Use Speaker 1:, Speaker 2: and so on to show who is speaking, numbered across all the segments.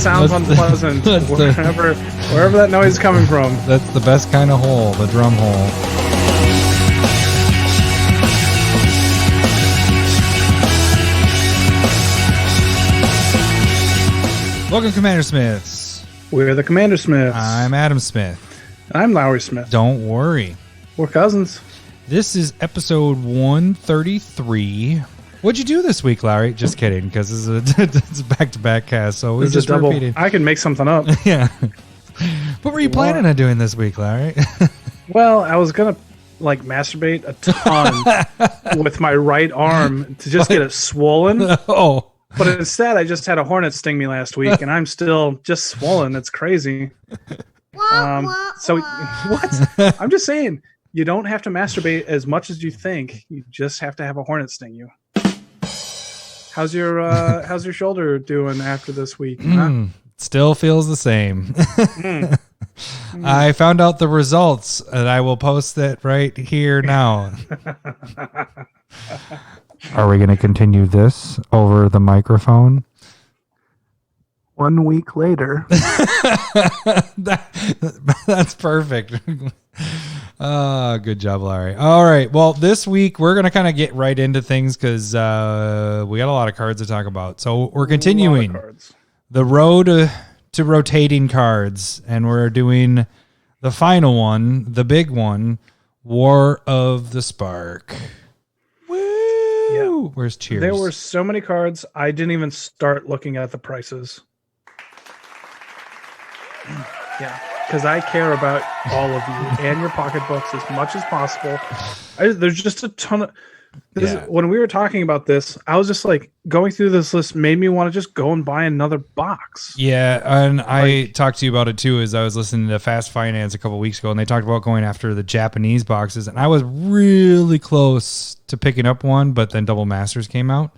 Speaker 1: sounds unpleasant. Wherever that noise is coming from.
Speaker 2: That's the best kind of hole, the drum hole. Welcome, CommanderSmiths.
Speaker 1: We're the CommanderSmiths.
Speaker 2: I'm Adam Smith.
Speaker 1: And I'm Lowry Smith.
Speaker 2: Don't worry.
Speaker 1: We're cousins.
Speaker 2: This is episode 133. What'd you do this week, Lowry? Just kidding, because it's a back-to-back cast, so we just repeated.
Speaker 1: I can make something up.
Speaker 2: Yeah. What were you planning on doing this week, Lowry?
Speaker 1: Well, I was going to masturbate a ton with my right arm to just get it swollen.
Speaker 2: Oh.
Speaker 1: But instead, I just had a hornet sting me last week, and I'm still just swollen. It's crazy. So, what? I'm just saying, you don't have to masturbate as much as you think. You just have to have a hornet sting you. How's your shoulder doing after this week? Huh?
Speaker 2: Still feels the same. I found out the results, and I will post that right here now. Are we going to continue this over the microphone?
Speaker 1: 1 week later.
Speaker 2: That's perfect. Good job, Larry. All right. Well, this week we're going to kind of get right into things because we got a lot of cards to talk about. So we're continuing the road to rotating cards, and we're doing the final one, the big one, War of the Spark. Woo!
Speaker 1: Yeah.
Speaker 2: Where's Cheers?
Speaker 1: There were so many cards, I didn't even start looking at the prices. Yeah, because I care about all of you and your pocketbooks as much as possible. There's just a ton of... When we were talking about this, I was just going through this list made me want to just go and buy another box.
Speaker 2: Yeah, and I talked to you about it too as I was listening to Fast Finance a couple weeks ago, and they talked about going after the Japanese boxes, and I was really close to picking up one, but then Double Masters came out.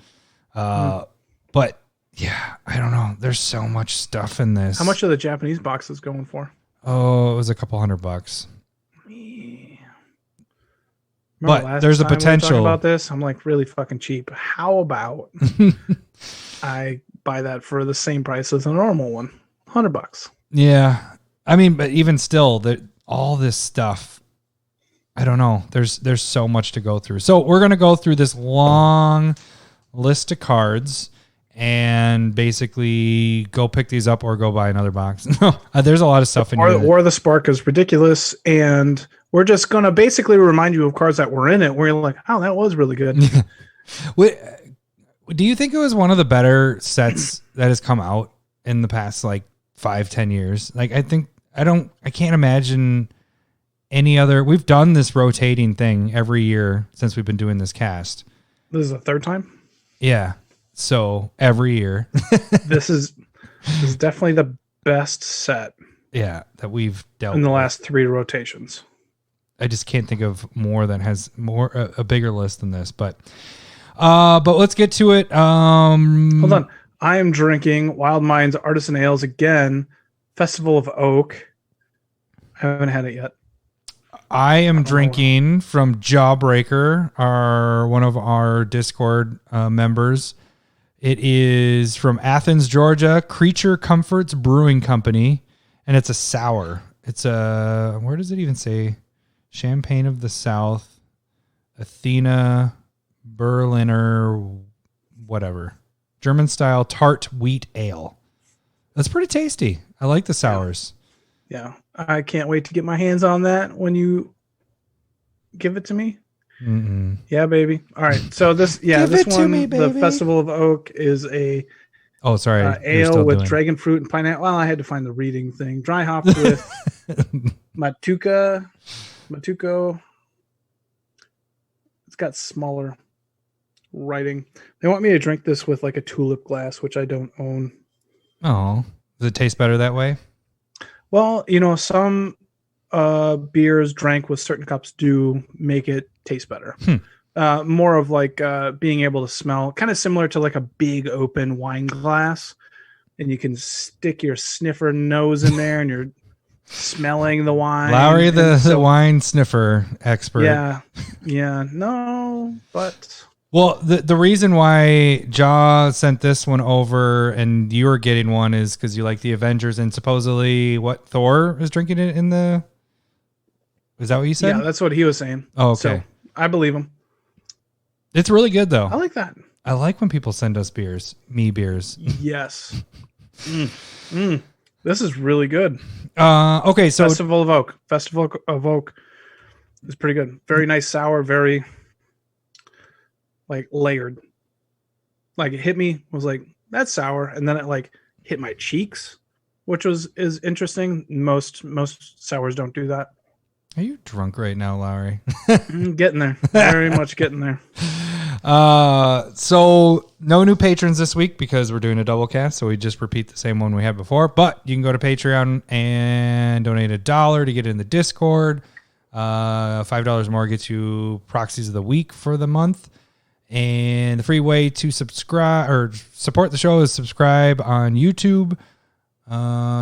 Speaker 2: But yeah, I don't know. There's so much stuff in this.
Speaker 1: How much are the Japanese boxes going for?
Speaker 2: Oh, it was a couple $100.
Speaker 1: Remember
Speaker 2: but there's a potential.
Speaker 1: We were about this, I'm really fucking cheap. How about I buy that for the same price as a normal one? $100.
Speaker 2: Yeah, I mean, but even still, all this stuff, I don't know. There's so much to go through. So we're gonna go through this long list of cards and basically go pick these up or go buy another box. No, there's a lot of stuff in here.
Speaker 1: Or the Spark is ridiculous, and we're just going to basically remind you of cards that were in it where you're like, oh, that was really good.
Speaker 2: Do you think it was one of the better sets that has come out in the past 5-10 years? I can't imagine any other. We've done this rotating thing every year since we've been doing this cast.
Speaker 1: This is the third time?
Speaker 2: Yeah. So every year.
Speaker 1: This is definitely the best set.
Speaker 2: Yeah, that we've dealt
Speaker 1: in the last 3 rotations.
Speaker 2: I just can't think of more that has a bigger list than this, but let's get to it.
Speaker 1: Hold on. I am drinking Wild Minds Artisan Ales again. Festival of Oak. I haven't had it yet.
Speaker 2: I am drinking from Jawbreaker, one of our Discord members. It is from Athens, Georgia, Creature Comforts Brewing Company, and it's a sour. It's where does it even say? Champagne of the South, Athena, Berliner, whatever. German style tart wheat ale. That's pretty tasty. I like the sours.
Speaker 1: Yeah. I can't wait to get my hands on that when you give it to me.
Speaker 2: Mm-mm.
Speaker 1: Yeah, baby. All right. So this one, the Festival of Oak is a ale with dragon fruit and pineapple. Well, I had to find the reading thing. Dry hopped with Matuko. It's got smaller writing. They want me to drink this with a tulip glass, which I don't own.
Speaker 2: Oh, does it taste better that way?
Speaker 1: Well, some beers drank with certain cups do make it taste better. More of being able to smell, kind of similar to a big open wine glass, and you can stick your sniffer nose in there and you're smelling the wine.
Speaker 2: Lowry, the wine sniffer expert.
Speaker 1: Yeah. No, but
Speaker 2: Well, the reason why Jaw sent this one over and you were getting one is because you like the Avengers, and supposedly Thor is drinking it in the... Is that what you said?
Speaker 1: Yeah, that's what he was saying.
Speaker 2: Oh, okay.
Speaker 1: So I believe him.
Speaker 2: It's really good, though.
Speaker 1: I like that.
Speaker 2: I like when people send us beers. Beers.
Speaker 1: Yes. This is really good.
Speaker 2: Okay, so...
Speaker 1: Festival of Oak is pretty good. Very nice sour, very... like layered. Like it hit me, was like, that's sour, and then it like hit my cheeks, which is interesting. Most sours don't do that.
Speaker 2: Are you drunk right now, Lowry?
Speaker 1: Getting there. Very much getting there.
Speaker 2: So no new patrons this week because we're doing a double cast, so we just repeat the same one we had before. But you can go to Patreon and donate $1 to get in the Discord. $5 more gets you Proxies of the Week for the month. And the free way to subscribe or support the show is subscribe on YouTube,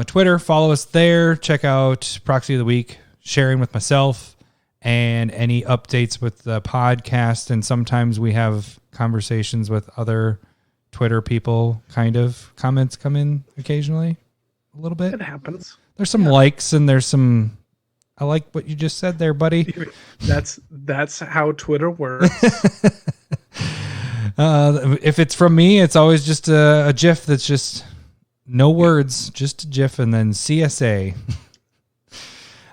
Speaker 2: Twitter, follow us there. Check out Proxy of the Week, sharing with myself, and any updates with the podcast. And sometimes we have conversations with other Twitter people, kind of. Comments come in occasionally, a little bit.
Speaker 1: It happens.
Speaker 2: There's some likes and there's some... I like what you just said there, buddy.
Speaker 1: That's how Twitter works.
Speaker 2: If it's from me, it's always just a GIF that's just no words, just a GIF, and then CSA.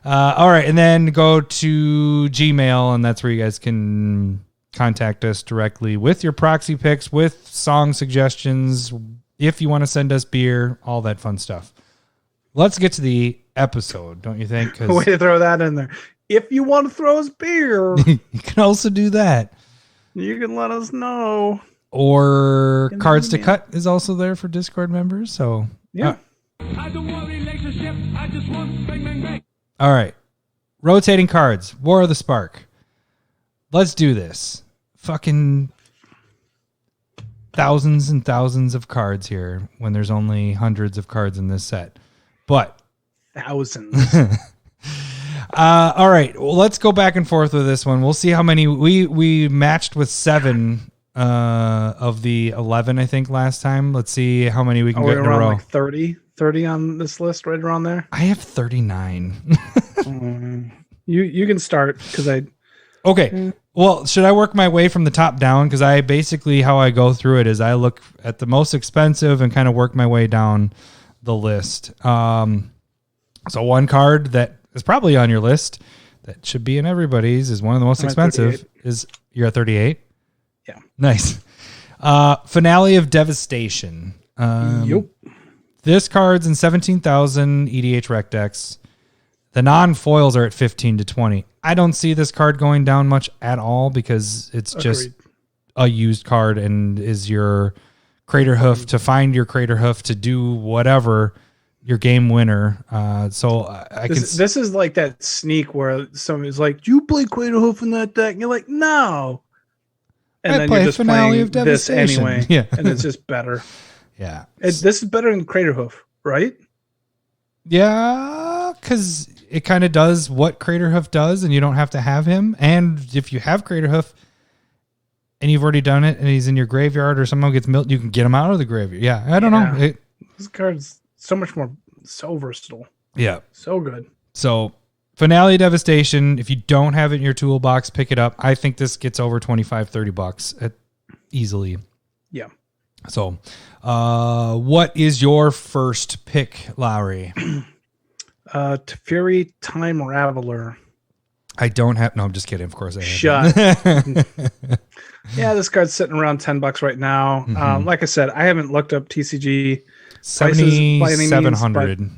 Speaker 2: All right, and then go to Gmail, and that's where you guys can contact us directly with your proxy picks, with song suggestions, if you want to send us beer, all that fun stuff. Let's get to the episode, don't you think?
Speaker 1: Way to throw that in there. If you want to throw us beer,
Speaker 2: you can also do that.
Speaker 1: You can let us know.
Speaker 2: Or Cards to Cut is also there for Discord members. So
Speaker 1: yeah.
Speaker 3: I don't want relationship. I just want bang, bang, bang.
Speaker 2: All right. Rotating cards. War of the Spark. Let's do this. Fucking thousands and thousands of cards here when there's only hundreds of cards in this set. But
Speaker 1: thousands.
Speaker 2: All right. Well, let's go back and forth with this one. We'll see how many we matched with 7 of the 11, I think, last time. Let's see how many we can get in a row.
Speaker 1: Like 30 on this list, right around there.
Speaker 2: I have 39.
Speaker 1: You can start because
Speaker 2: Okay. Well, should I work my way from the top down? Because I basically, how I go through it is I look at the most expensive and kind of work my way down the list. So one card that is probably on your list that should be in everybody's is one of the most expensive. You're at 38?
Speaker 1: Yeah.
Speaker 2: Nice. Finale of Devastation.
Speaker 1: Yep.
Speaker 2: This card's in 17,000 EDH rec decks. The non-foils are at 15 to 20. I don't see this card going down much at all because it's just a used card and is your Crater Hoof to find your Crater Hoof to do whatever, your game winner. This
Speaker 1: is like that sneak where somebody's like, "Do you play Crater Hoof in that deck?" And you're like, "No." And then you're just playing this anyway.
Speaker 2: Yeah.
Speaker 1: And it's just better.
Speaker 2: Yeah.
Speaker 1: This is better than Crater Hoof, right?
Speaker 2: Yeah, because it kind of does what Crater Hoof does, and you don't have to have him. And if you have Crater Hoof and you've already done it, and he's in your graveyard or someone gets milked, you can get him out of the graveyard. Yeah, I don't know.
Speaker 1: This card's so versatile.
Speaker 2: Yeah.
Speaker 1: So good.
Speaker 2: So, Finale Devastation, if you don't have it in your toolbox, pick it up. I think this gets over $25-$30 easily.
Speaker 1: Yeah.
Speaker 2: So, what is your first pick, Lowry?
Speaker 1: Teferi Time Raveler.
Speaker 2: I don't have... No, I'm just kidding. Of course I have.
Speaker 1: Shut. Yeah, this card's sitting around $10 right now.
Speaker 2: Mm-hmm.
Speaker 1: Like I said, I haven't looked up TCG
Speaker 2: 7,700.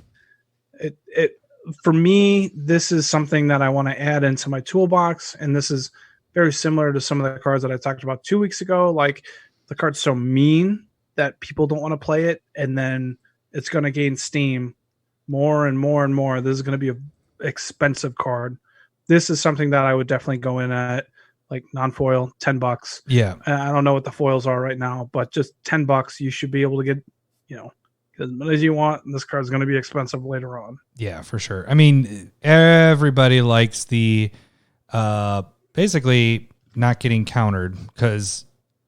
Speaker 1: It for me, this is something that I want to add into my toolbox, and this is very similar to some of the cards that I talked about 2 weeks ago. Like, the card's so mean that people don't want to play it, and then it's going to gain steam more and more and more. This is going to be an expensive card. This is something that I would definitely go in at, like non-foil, $10.
Speaker 2: Yeah.
Speaker 1: I don't know what the foils are right now, but just $10, you should be able to get, as many as you want. And this card's going to be expensive later on.
Speaker 2: Yeah, for sure. I mean, everybody likes the basically not getting countered because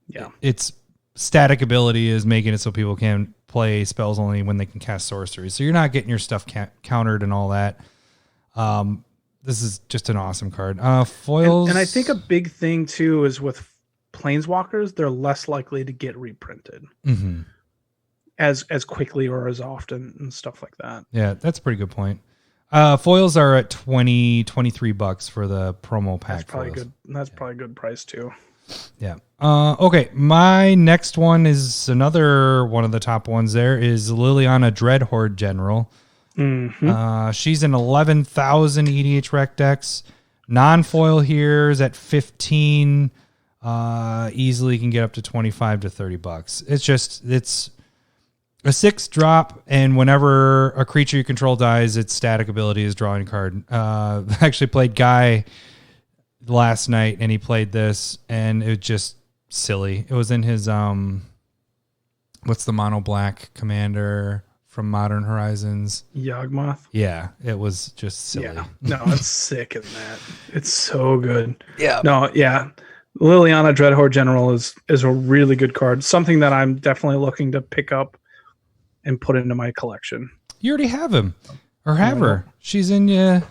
Speaker 1: Yeah.
Speaker 2: Its static ability is making it so people can play spells only when they can cast sorceries. So you're not getting your stuff countered and all that. This is just an awesome card. Foils.
Speaker 1: And I think a big thing too is with Planeswalkers, they're less likely to get reprinted as quickly or as often and stuff like that.
Speaker 2: Yeah, that's a pretty good point. Foils are at $23 for the promo pack.
Speaker 1: That's probably good. That's probably a good price too.
Speaker 2: Yeah. Okay. My next one is another one of the top ones. There is Liliana Dreadhorde General. She's an 11,000 EDH rec decks. Non-foil here is at 15. Easily can get up to 25 to $30. It's a 6-drop, and whenever a creature you control dies, its static ability is drawing a card. I actually played Guy last night, and he played this, and it was just silly. It was in his what's the mono black commander from Modern Horizons?
Speaker 1: Yawgmoth.
Speaker 2: Yeah, it was just silly.
Speaker 1: Yeah. No, it's sick in that. It's so good.
Speaker 2: Yeah.
Speaker 1: No, yeah. Liliana Dreadhorde General is a really good card. Something that I'm definitely looking to pick up and put into my collection.
Speaker 2: You already have him. Or have her. She's on your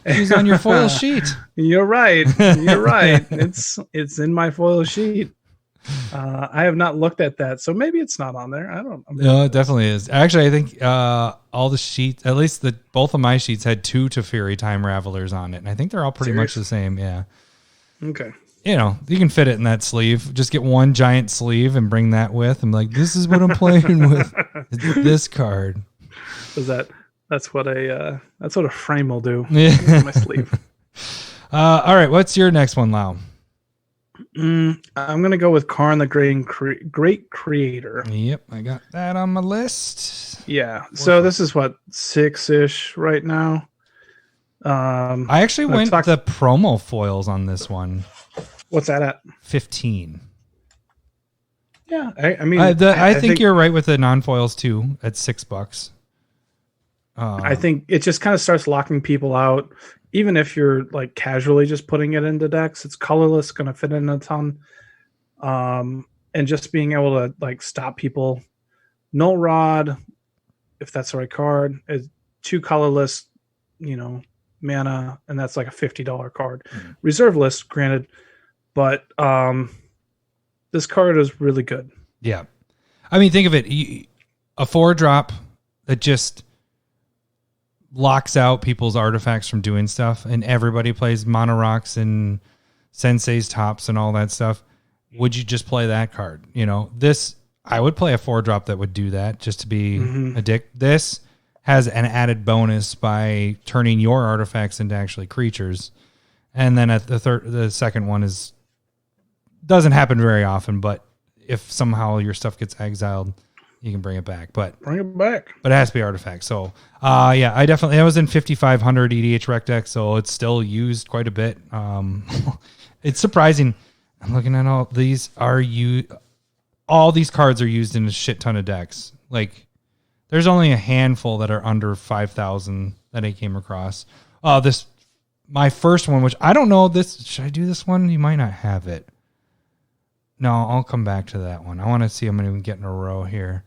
Speaker 2: foil sheet.
Speaker 1: You're right. You're right. It's in my foil sheet. I have not looked at that, so maybe it's not on there.
Speaker 2: No, it definitely is. Actually, I think all the sheets, at least both of my sheets, had 2 Teferi Time Ravelers on it, and I think they're all pretty much the same. Yeah.
Speaker 1: Okay.
Speaker 2: You know, you can fit it in that sleeve. Just get one giant sleeve and bring that with. I'm like, this is what I'm playing with. It's this card.
Speaker 1: That's what a frame will do.
Speaker 2: Yeah.
Speaker 1: My sleeve.
Speaker 2: All right, what's your next one, Lau?
Speaker 1: I'm gonna go with Karn the Great Creator.
Speaker 2: Yep, I got that on my list.
Speaker 1: Yeah. So this is what 6-ish right now.
Speaker 2: I actually went the promo foils on this one.
Speaker 1: What's that at?
Speaker 2: 15.
Speaker 1: Yeah, I mean,
Speaker 2: I think you're right with the non-foils too at $6.
Speaker 1: I think it just kind of starts locking people out. Even if you're like casually just putting it into decks, it's colorless, going to fit in a ton. And just being able to like stop people. Null Rod, if that's the right card, is 2 colorless, mana, and that's like a $50 card. Reserve list, granted, but this card is really good.
Speaker 2: Yeah. I mean, think of it. A 4-drop that just locks out people's artifacts from doing stuff, and everybody plays mono rocks and Sensei's tops and all that stuff. Would you just play that card? This, I would play a 4-drop that would do that just to be a dick. This has an added bonus by turning your artifacts into actually creatures. And then at the second one doesn't happen very often, but if somehow your stuff gets exiled, you can bring it back. But it has to be artifacts. So yeah, I was in 5,500 EDH rec deck, so it's still used quite a bit. It's surprising. I'm looking at all these all these cards are used in a shit ton of decks. Like, there's only a handful that are under 5,000 that I came across. My first one, which I don't know should I do this one? You might not have it. No, I'll come back to that one. I want to see how many we get in a row here.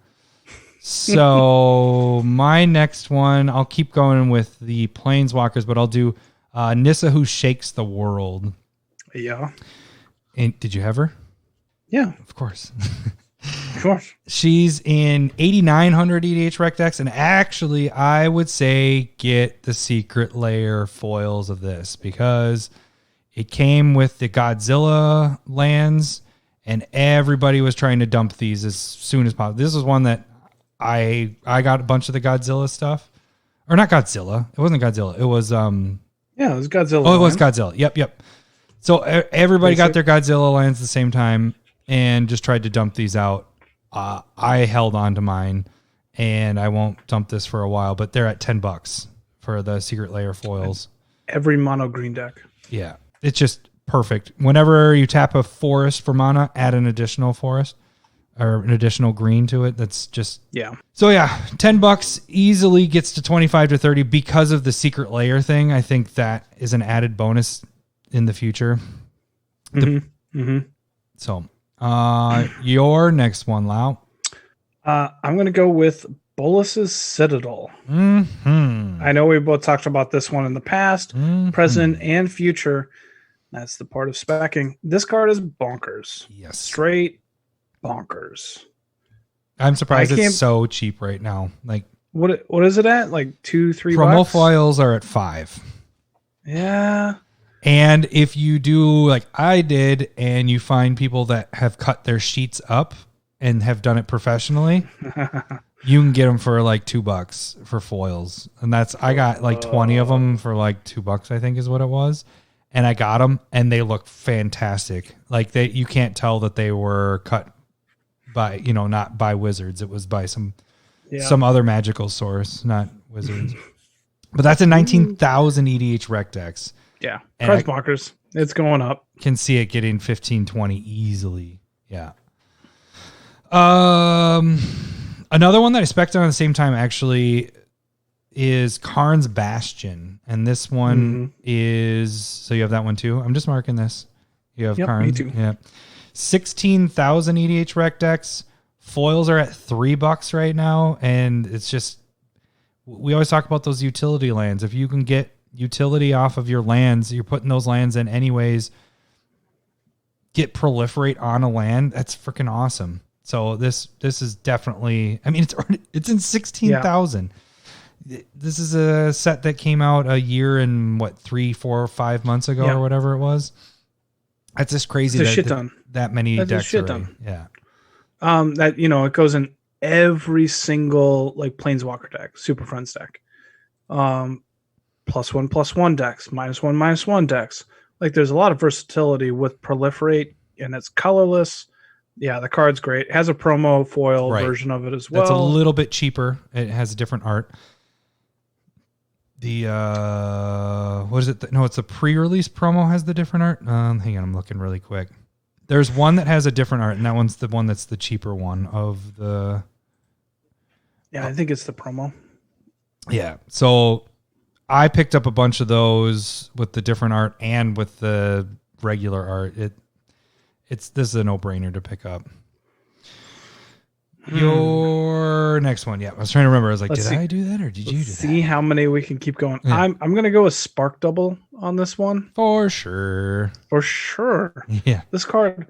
Speaker 2: So my next one, I'll keep going with the Planeswalkers, but I'll do Nissa Who Shakes the World.
Speaker 1: Yeah.
Speaker 2: And did you have her?
Speaker 1: Yeah.
Speaker 2: Of course.
Speaker 1: Of course.
Speaker 2: She's in 8,900 EDH rec decks, and actually I would say get the Secret Lair foils of this because it came with the Godzilla lands, and everybody was trying to dump these as soon as possible. This was one that I got a bunch of the Godzilla stuff. Or not Godzilla. It wasn't Godzilla. It was
Speaker 1: yeah, it was Godzilla.
Speaker 2: Oh, it was Godzilla. Yep. So everybody got their Godzilla lands at the same time and just tried to dump these out. I held on to mine, and I won't dump this for a while, but they're at $10 for the Secret Lair foils.
Speaker 1: Every mono green deck.
Speaker 2: Yeah. It's just perfect. Whenever you tap a forest for mana, add an additional forest or an additional green to it. That's just,
Speaker 1: yeah. So
Speaker 2: yeah, $10 easily gets to 25 to 30 because of the Secret Lair thing. I think that is an added bonus in the future. So Your next one, Lau.
Speaker 1: I'm going to go with Bolus's Citadel.
Speaker 2: Mm-hmm.
Speaker 1: I know we both talked about this one in the past, present, and future. That's the part of specking. This card is bonkers.
Speaker 2: Yes.
Speaker 1: Straight bonkers.
Speaker 2: I'm surprised it's so cheap right now. Like,
Speaker 1: what is it at? Like $2-3
Speaker 2: promo
Speaker 1: bucks?
Speaker 2: foils are at $5.
Speaker 1: Yeah.
Speaker 2: And if you do like I did, and you find people that have cut their sheets up and have done it professionally, you can get them for like $2 for foils. And I got like 20 of them for like $2, I think is what it was. And I got them, and they look fantastic. Like you can't tell that they were cut by, not by wizards. It was by some other magical source, not wizards. But that's a 19,000 EDH rec dex.
Speaker 1: Yeah. Price bonkers. It's going up.
Speaker 2: Can see it getting 15-20 easily. Yeah. Another one that I spec'd on the same time actually is Karn's Bastion. And this one is, so you have that one too? I'm just marking this. You have Karn.
Speaker 1: Me too.
Speaker 2: Yeah. 16,000 EDH rec decks. Foils are at $3 right now. And it's just, we always talk about those utility lands. If you can get utility off of your lands, you're putting those lands in anyways, get Proliferate on a land, that's freaking awesome. So this is definitely, I mean, it's in 16,000. This is a set that came out a year and 3, 4, 5 months ago or whatever it was. That's just crazy that many decks.
Speaker 1: Shit done.
Speaker 2: Yeah.
Speaker 1: That, it goes in every single like Planeswalker deck, Super Friends deck. +1/+1 decks, -1/-1 decks. Like there's a lot of versatility with Proliferate, and it's colorless. Yeah, the card's great. It has a promo foil version of it as well.
Speaker 2: That's a little bit cheaper. It has different art. The what is it? No, it's a pre-release promo has the different art. Hang on, I'm looking really quick. There's one that has a different art, and that one's the one that's the cheaper one of the.
Speaker 1: Yeah, I think it's the promo.
Speaker 2: Yeah, so I picked up a bunch of those with the different art and with the regular art. This is a no-brainer to pick up. Your next one, I was trying to remember. I was like, I do that or did you do that?
Speaker 1: See how many we can keep going. Yeah. I'm gonna go with Spark Double on this one
Speaker 2: for sure.
Speaker 1: Yeah, this card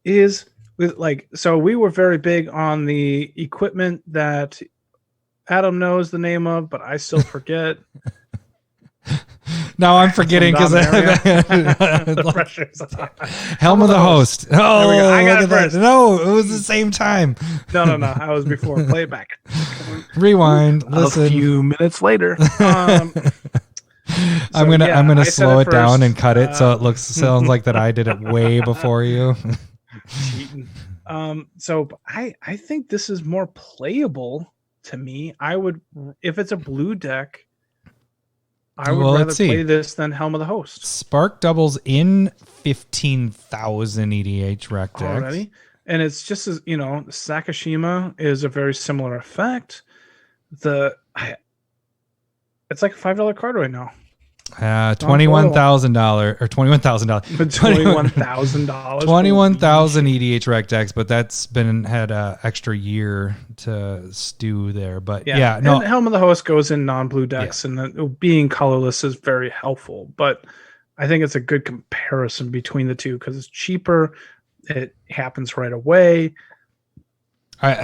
Speaker 1: is with so we were very big on the equipment that Adam knows the name of, but I still forget.
Speaker 2: Now I'm forgetting because
Speaker 1: the pressure's on.
Speaker 2: Helm of the Host. Oh,
Speaker 1: there we go. I got it first.
Speaker 2: No, it was the same time.
Speaker 1: No. I was before. Play it back.
Speaker 2: Rewind. Listen.
Speaker 1: A few minutes later.
Speaker 2: I'm gonna slow it down and cut it so it sounds like that I did it way before you.
Speaker 1: Cheating. So I think this is more playable to me. I would, if it's a blue deck, I would rather play this than Helm of the Host.
Speaker 2: Spark Double's in 15,000 EDH rec decks.
Speaker 1: Already. And it's just as, Sakashima is a very similar effect. It's like a $5 card right now.
Speaker 2: $21,000 or $21,000.
Speaker 1: $21,000.
Speaker 2: 21,000 EDH rec decks, but that's had an extra year to stew there. But no.
Speaker 1: And Helm of the Host goes in non-blue decks, and being colorless is very helpful. But I think it's a good comparison between the two because it's cheaper. It happens right away.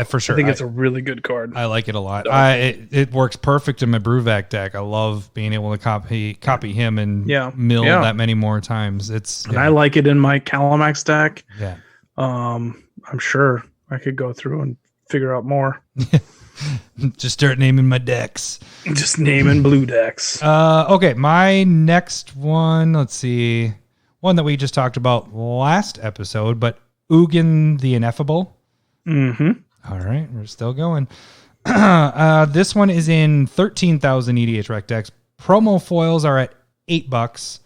Speaker 2: For sure.
Speaker 1: I think it's a really good card.
Speaker 2: I like it a lot. It works perfect in my Brewvac deck. I love being able to copy him and mill that many more times. And
Speaker 1: I like it in my Calamax deck.
Speaker 2: Yeah.
Speaker 1: I'm sure I could go through and figure out more.
Speaker 2: Just start naming my decks.
Speaker 1: Just naming blue decks.
Speaker 2: Okay, my next one, let's see. One that we just talked about last episode, but Ugin the Ineffable.
Speaker 1: Mm-hmm.
Speaker 2: All right, we're still going. This one is in 13,000 EDH rec decks. Promo foils are at $8.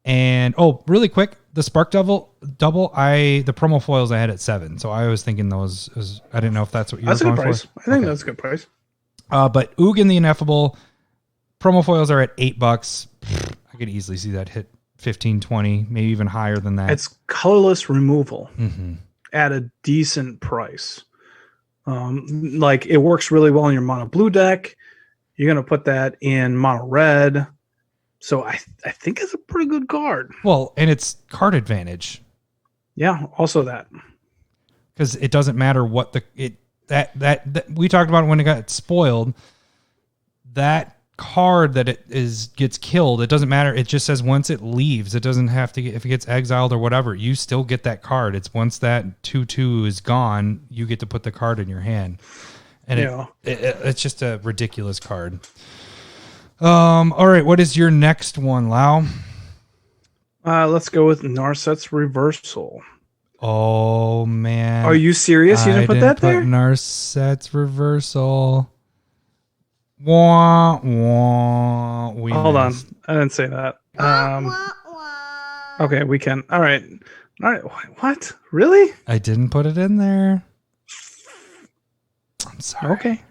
Speaker 2: And really quick, the Spark Double, the promo foils I had at $7. So I was thinking those. I didn't know if that's what you were going for.
Speaker 1: That's a good price. I think that's a good price.
Speaker 2: But Ugin the Ineffable, promo foils are at $8. I could easily see that hit 15, 20, maybe even higher than that.
Speaker 1: It's colorless removal.
Speaker 2: Mm-hmm.
Speaker 1: at a decent price. Like it works really well in your mono blue deck. You're going to put that in mono red. So I think it's a pretty good card.
Speaker 2: Well, and it's card advantage.
Speaker 1: Yeah, also that.
Speaker 2: Because it doesn't matter what that we talked about when it got spoiled. That card that gets killed, it doesn't matter. It just says once it leaves, it doesn't have to if it gets exiled or whatever, you still get that card. It's once that 2/2 is gone, you get to put the card in your hand. And it's just a ridiculous card. All right, what is your next one, Lau?
Speaker 1: Let's go with Narset's Reversal.
Speaker 2: Oh man.
Speaker 1: Are you serious? You didn't put that there?
Speaker 2: Narset's Reversal. Wah, wah.
Speaker 1: Hold on. I didn't say that. Okay, we can. All right. What? Really?
Speaker 2: I didn't put it in there. I'm sorry.
Speaker 1: Okay.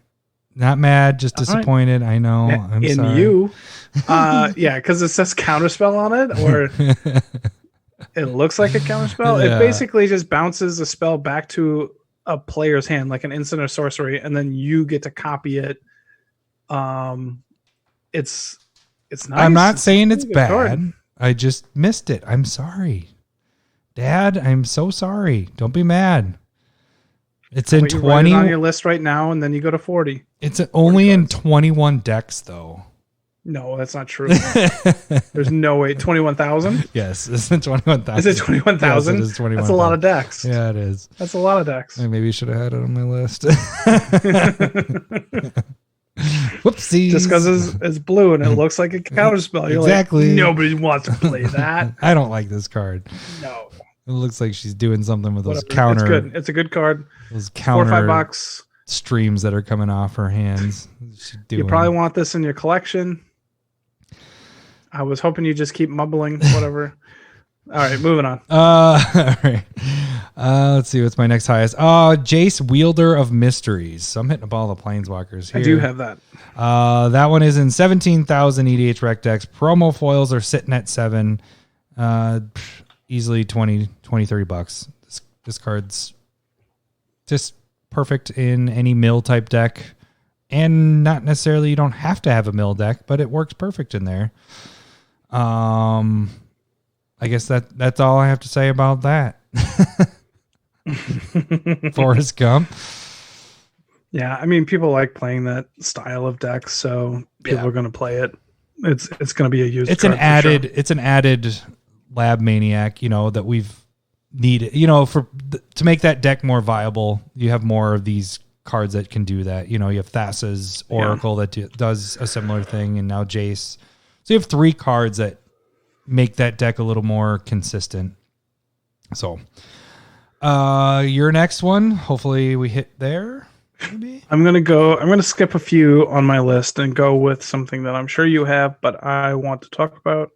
Speaker 2: Not mad, just disappointed. Right. I know. I'm
Speaker 1: in
Speaker 2: sorry.
Speaker 1: You. Yeah, because it says counterspell on it, or it looks like a counterspell.
Speaker 2: Yeah.
Speaker 1: It basically just bounces a spell back to a player's hand, like an instant or sorcery, and then you get to copy it. It's nice.
Speaker 2: I'm not saying it's bad.
Speaker 1: Card.
Speaker 2: I just missed it. I'm sorry, Dad. I'm so sorry. Don't be mad. It's in 20
Speaker 1: write it on your list right now, and then you go to 40.
Speaker 2: It's only in 21 decks, though.
Speaker 1: No, that's not true. There's no way. 21,000?
Speaker 2: Yes, it's in 21,000.
Speaker 1: Is it 21,000?
Speaker 2: Yes, it is 21,000.
Speaker 1: That's a lot of decks.
Speaker 2: Yeah, it is.
Speaker 1: That's a lot of decks.
Speaker 2: I maybe should have had it on my list. Whoopsies.
Speaker 1: Just because it's blue and it looks like a counterspell. You're
Speaker 2: exactly.
Speaker 1: Like, nobody wants to play that.
Speaker 2: I don't like this card.
Speaker 1: No.
Speaker 2: It looks like she's doing something with those
Speaker 1: Whatever.
Speaker 2: counter.
Speaker 1: It's good. It's a good card.
Speaker 2: Those counter
Speaker 1: $4 or $5
Speaker 2: streams that are coming off her hands.
Speaker 1: You probably want this in your collection. I was hoping you just keep mumbling. Whatever. All right, moving on.
Speaker 2: All right. Let's see. What's my next highest? Jace, Wielder of Mysteries. So I'm hitting up all the Planeswalkers here.
Speaker 1: I do have that.
Speaker 2: That one is in 17,000 EDH rec decks. Promo foils are sitting at 7. Easily $20-$30. This card's just perfect in any mill type deck, and not necessarily you don't have to have a mill deck, but it works perfect in there. I guess that's all I have to say about that. Forrest Gump.
Speaker 1: Yeah, I mean, people like playing that style of deck, so people are going to play it. It's going to be a used.
Speaker 2: It's an added. Sure. It's an added lab maniac, that we've needed, to make that deck more viable. You have more of these cards that can do that. You have Thassa's Oracle that does a similar thing, and now Jace. So you have 3 cards that make that deck a little more consistent. So your next one, hopefully we hit there. Maybe
Speaker 1: I'm gonna skip a few on my list and go with something that I'm sure you have, but I want to talk about.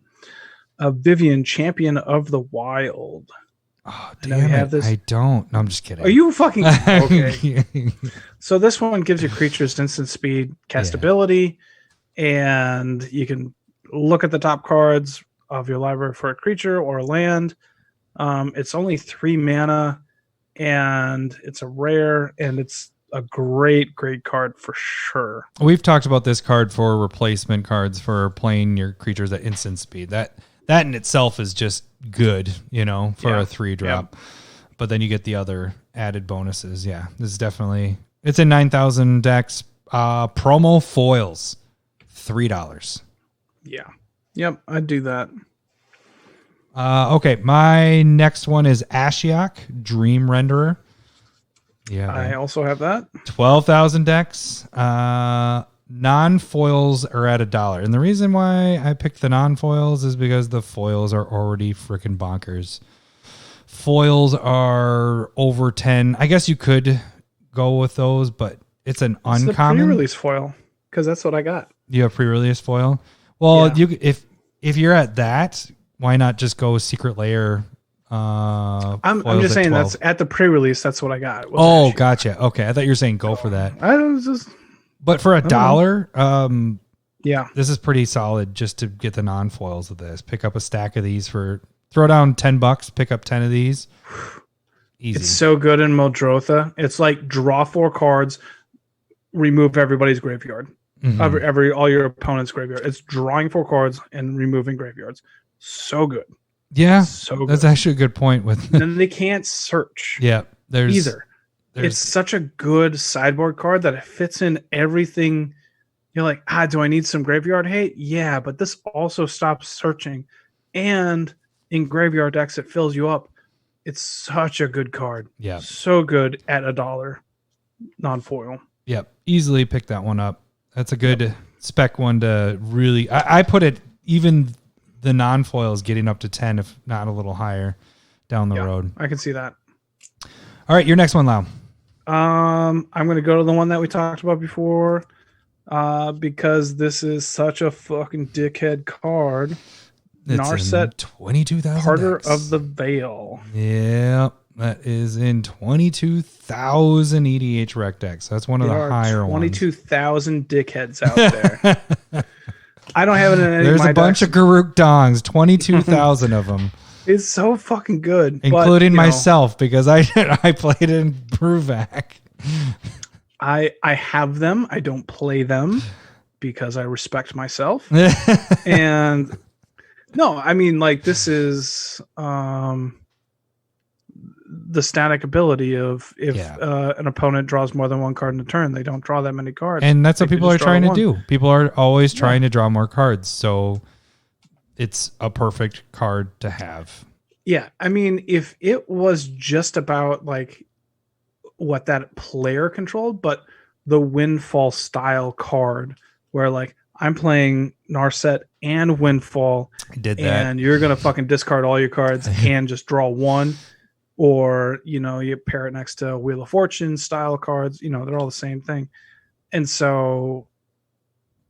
Speaker 1: Vivian, Champion of the Wild.
Speaker 2: Oh, damn it. This. I don't. No, I'm just kidding.
Speaker 1: Are you fucking okay? So this one gives you creatures instant speed, cast ability, and you can look at the top cards of your library for a creature or a land. It's only 3 mana, and it's a rare, and it's a great card for sure.
Speaker 2: We've talked about this card for replacement cards for playing your creatures at instant speed. That in itself is just good, for a 3-drop. Yep. But then you get the other added bonuses. Yeah, this is definitely... It's in 9,000 decks. Promo foils, $3.
Speaker 1: Yeah. Yep, I'd do that.
Speaker 2: Okay, my next one is Ashiok, Dream Renderer. Yeah,
Speaker 1: I also have that.
Speaker 2: 12,000 decks. Non-foils are at $1. And the reason why I picked the non-foils is because the foils are already freaking bonkers. Foils are over 10. I guess you could go with those, but it's an uncommon. It's the
Speaker 1: pre-release foil, because that's what I got.
Speaker 2: You have pre-release foil? Well, if you're at that, why not just go Secret Lair?
Speaker 1: I'm just saying
Speaker 2: 12.
Speaker 1: That's at the pre-release. That's what I got.
Speaker 2: Oh, gotcha. Okay, I thought you were saying go for that. But for $1, this is pretty solid just to get the non-foils of this. Pick up a stack of these throw down $10, pick up 10 of these. Easy.
Speaker 1: It's so good in Muldrotha. It's like draw 4 cards, remove everybody's graveyard. All your opponent's graveyard. It's drawing 4 cards and removing graveyards. So good.
Speaker 2: Yeah,
Speaker 1: so good.
Speaker 2: That's actually a good point. With
Speaker 1: and then they can't search.
Speaker 2: Yeah,
Speaker 1: either. It's such a good sideboard card that it fits in everything. You're like, do I need some graveyard hate? Yeah, but this also stops searching, and in graveyard decks it fills you up. It's such a good card.
Speaker 2: Yeah,
Speaker 1: so good at $1 non-foil.
Speaker 2: Yep, easily pick that one up. That's a good spec one to really. I put it even the non-foil is getting up to 10, if not a little higher down the road.
Speaker 1: I can see that.
Speaker 2: All right, your next one, Lau.
Speaker 1: I'm going to go to the one that we talked about before, because this is such a fucking dickhead card. Narset
Speaker 2: 22,000.
Speaker 1: Harder of the Veil.
Speaker 2: Yeah, that is in 22,000 EDH rec decks. That's one of the higher
Speaker 1: 22,000 dickheads out there. I don't have it in any
Speaker 2: There's
Speaker 1: of my
Speaker 2: a bunch
Speaker 1: decks.
Speaker 2: of Garruk Dongs, 22,000 of them.
Speaker 1: It's so fucking good.
Speaker 2: Including myself, because I played in Bruvac.
Speaker 1: I have them. I don't play them because I respect myself. And no, I mean, like, this is the static ability of if an opponent draws more than one card in a turn, they don't draw that many cards.
Speaker 2: And that's what people are trying to do. People are always trying to draw more cards. So it's a perfect card to have.
Speaker 1: Yeah. I mean, if it was just about like what that player controlled, but the Windfall style card where like I'm playing Narset and Windfall,
Speaker 2: I did that.
Speaker 1: And you're going to fucking discard all your cards and just draw one. Or, you pair it next to Wheel of Fortune style cards, they're all the same thing. And so,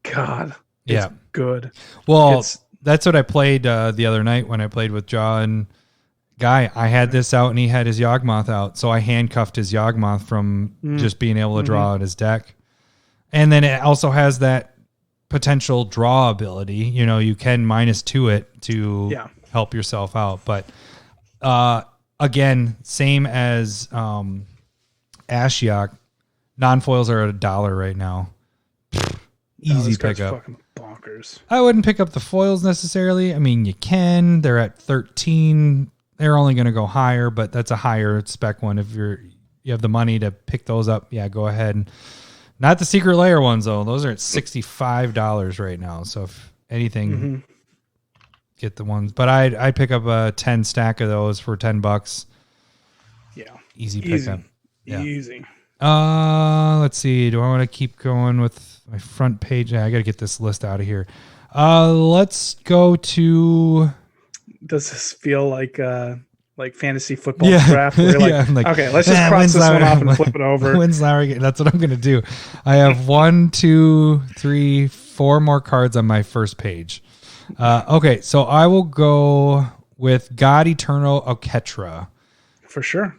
Speaker 1: God, it's good.
Speaker 2: Well, that's what I played the other night when I played with Jaw and Guy. I had this out and he had his Yawgmoth out. So I handcuffed his Yawgmoth from just being able to draw out his deck. And then it also has that potential draw ability. You can -2 it to help yourself out. But, again, same as Ashiok, non-foils are at $1 right now. Easy pickup.
Speaker 1: Fucking bonkers.
Speaker 2: I wouldn't pick up the foils necessarily. I mean, you can. They're at 13. They're only going to go higher, but that's a higher spec one. If you have the money to pick those up, go ahead. Not the secret layer ones though. Those are at $65 right now. So if anything. Get the ones, but I'd pick up a 10 stack of those for $10.
Speaker 1: Yeah,
Speaker 2: easy pickup.
Speaker 1: Easy.
Speaker 2: Let's see. Do I want to keep going with my front page? I got to get this list out of here. Let's go to.
Speaker 1: Does this feel like fantasy football draft? Where you're
Speaker 2: I'm like,
Speaker 1: okay, let's just cross this one off and flip it over.
Speaker 2: When's Lowry? That's what I'm gonna do. I have 1, 2, 3, 4 more cards on my first page. Okay, so I will go with God Eternal Oketra.
Speaker 1: For sure.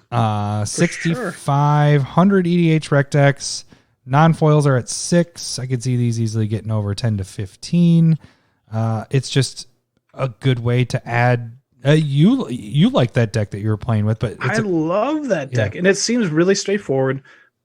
Speaker 2: 6,500 EDH rec decks. Non-foils are at 6. I could see these easily getting over 10 to 15. It's just a good way to add. You like that deck that you were playing with, but
Speaker 1: I love that deck, and it seems really straightforward.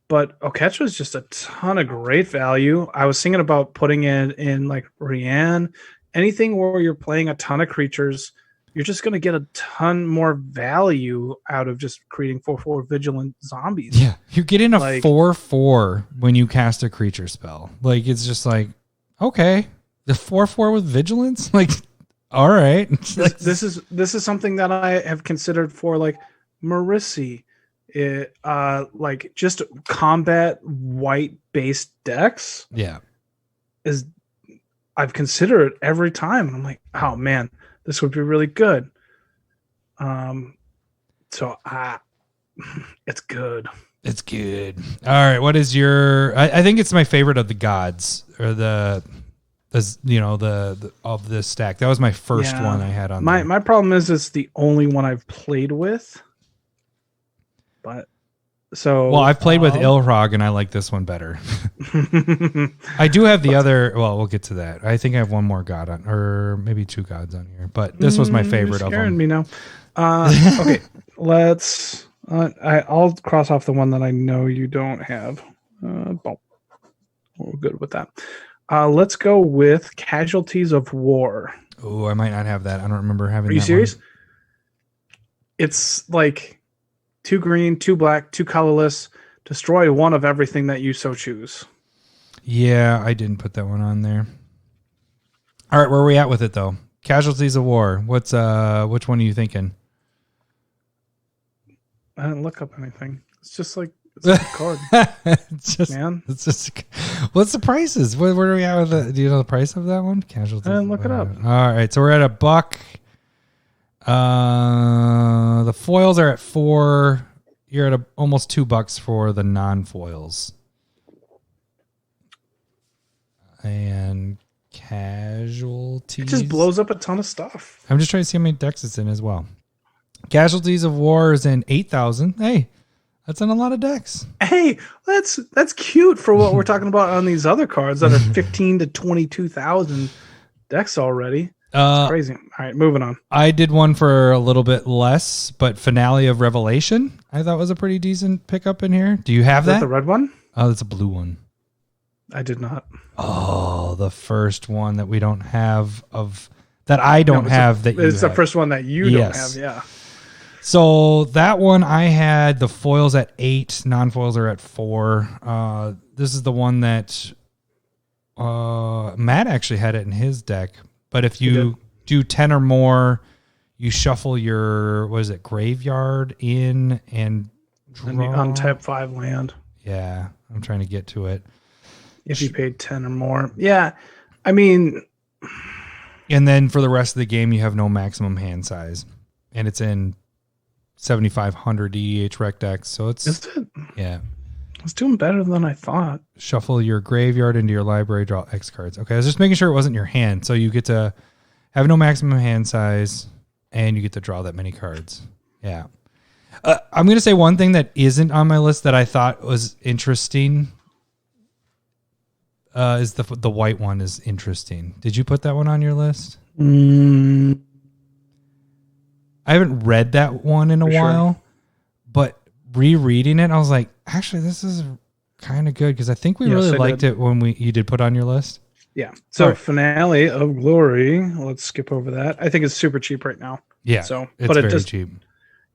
Speaker 1: But Oketra is just a ton of great value. I was thinking about putting it in like Rian. Anything where you're playing a ton of creatures, you're just going to get a ton more value out of just creating 4/4 vigilant zombies.
Speaker 2: Yeah, you're getting a 4/4 when you cast a creature spell. Like, it's just like, okay, the 4/4 with vigilance? Like, all right.
Speaker 1: This is something that I have considered for like Marissi. Like just combat white based decks.
Speaker 2: Yeah.
Speaker 1: I've considered it every time. I'm like, oh man, this would be really good. So it's good.
Speaker 2: It's good. All right. What is your, I think it's my favorite of the gods or the of this stack. That was my first one I had on
Speaker 1: my problem is it's the only one I've played with. But so
Speaker 2: I've played with Ilrog and I like this one better. I do have the other. Well, we'll get to that. I think I have one more god on, or maybe 2 gods on here. But this was my favorite of them.
Speaker 1: Me now. Okay, let's I'll cross off the one that I know you don't have. Boom. We're good with that. Let's go with Casualties of War.
Speaker 2: Oh, I might not have that. I don't remember having that.
Speaker 1: Are you serious?
Speaker 2: One.
Speaker 1: It's like 2 green, 2 black, 2 colorless. Destroy one of everything that you so choose.
Speaker 2: Yeah, I didn't put that one on there. All right, where are we at with it though? Casualties of War. Which one are you thinking?
Speaker 1: I didn't look up anything. It's just like it's a card.
Speaker 2: It's just, what's the prices? Where are we at with the? Do you know the price of that one? Casualties.
Speaker 1: I didn't look it up.
Speaker 2: All right, so we're at $1. The foils are at $4. You're at almost $2 for the non-foils. And Casualties.
Speaker 1: It just blows up a ton of stuff.
Speaker 2: I'm just trying to see how many decks it's in as well. Casualties of War is in 8,000. Hey, that's in a lot of decks.
Speaker 1: Hey, that's cute for what we're talking about on these other cards that are 15 to 22,000 decks already. It's crazy. All right, moving on.
Speaker 2: I did one for a little bit less, but Finale of Revelation I thought was a pretty decent pickup in here. Do you have that?
Speaker 1: The red one?
Speaker 2: Oh, that's a blue one.
Speaker 1: I did not.
Speaker 2: Oh, the first one that we don't have of that I don't have that you have.
Speaker 1: It's the first one that you don't have, yeah.
Speaker 2: So that one I had the foils at 8, non-foils are at 4. This is the one that Matt actually had it in his deck. But if you do 10 or more, you shuffle your, graveyard in and draw.
Speaker 1: And the untap 5 land.
Speaker 2: Yeah, I'm trying to get to it.
Speaker 1: If you paid 10 or more. Yeah, I mean.
Speaker 2: And then for the rest of the game, you have no maximum hand size. And it's in 7,500 EH rec decks. So it's.
Speaker 1: Is it?
Speaker 2: Yeah.
Speaker 1: It's doing better than I thought.
Speaker 2: Shuffle your graveyard into your library, draw X cards. Okay, I was just making sure it wasn't your hand. So you get to have no maximum hand size, and you get to draw that many cards. Yeah. I'm going to say one thing that isn't on my list that I thought was interesting is the white one is interesting. Did you put that one on your list? I haven't read that one in a while, but rereading it, I was like, actually, this is kind of good because I think we really liked it when you did put on your list.
Speaker 1: Yeah. So Finale of Glory. Let's skip over that. I think it's super cheap right now.
Speaker 2: Yeah.
Speaker 1: So,
Speaker 2: it's
Speaker 1: but
Speaker 2: very cheap.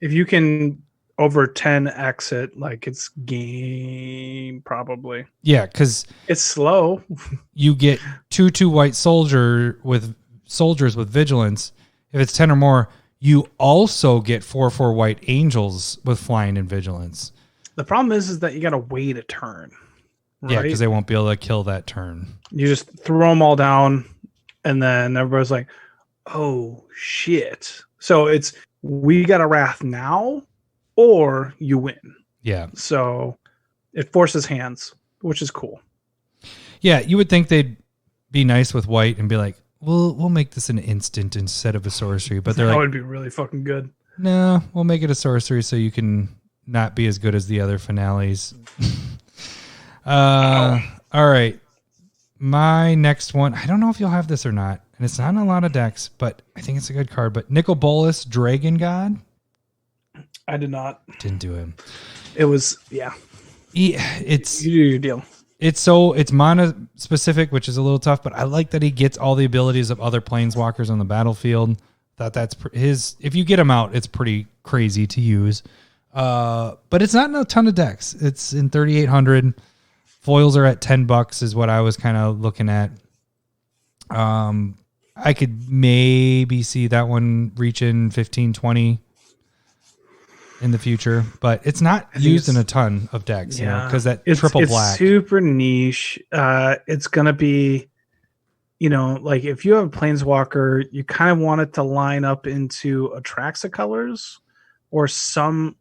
Speaker 1: If you can over 10x it, like it's game probably.
Speaker 2: Yeah, because
Speaker 1: it's slow.
Speaker 2: You get 2/2 white soldiers with vigilance. If it's 10 or more, you also get 4/4 white angels with flying and vigilance.
Speaker 1: The problem is that you got to wait a turn. Right?
Speaker 2: Yeah, because they won't be able to kill that turn.
Speaker 1: You just throw them all down, and then everybody's like, "Oh shit!" So it's we got a wrath now, or you win.
Speaker 2: Yeah.
Speaker 1: So it forces hands, which is cool.
Speaker 2: Yeah, you would think they'd be nice with white and be like, We'll make this an instant instead of a sorcery, but they're
Speaker 1: that
Speaker 2: like,
Speaker 1: would be really fucking good.
Speaker 2: No, we'll make it a sorcery so you can not be as good as the other finales. All right, my next one. I don't know if you'll have this or not, and it's not in a lot of decks, but I think it's a good card. But Nicol Bolas, Dragon God.
Speaker 1: I did not.
Speaker 2: Didn't do him.
Speaker 1: It was
Speaker 2: It's
Speaker 1: you do your deal.
Speaker 2: It's mana specific, which is a little tough, but I like that he gets all the abilities of other planeswalkers on the battlefield. That's his. If you get him out, it's pretty crazy to use. But it's not in a ton of decks. It's in 3,800. Foils are at $10 is what I was kind of looking at. I could maybe see that one reaching 15, 20 in the future, but it's not used in a ton of decks, because it's triple black.
Speaker 1: It's super niche. It's going to be, like if you have a planeswalker, you kind of want it to line up into Atraxa colors or some,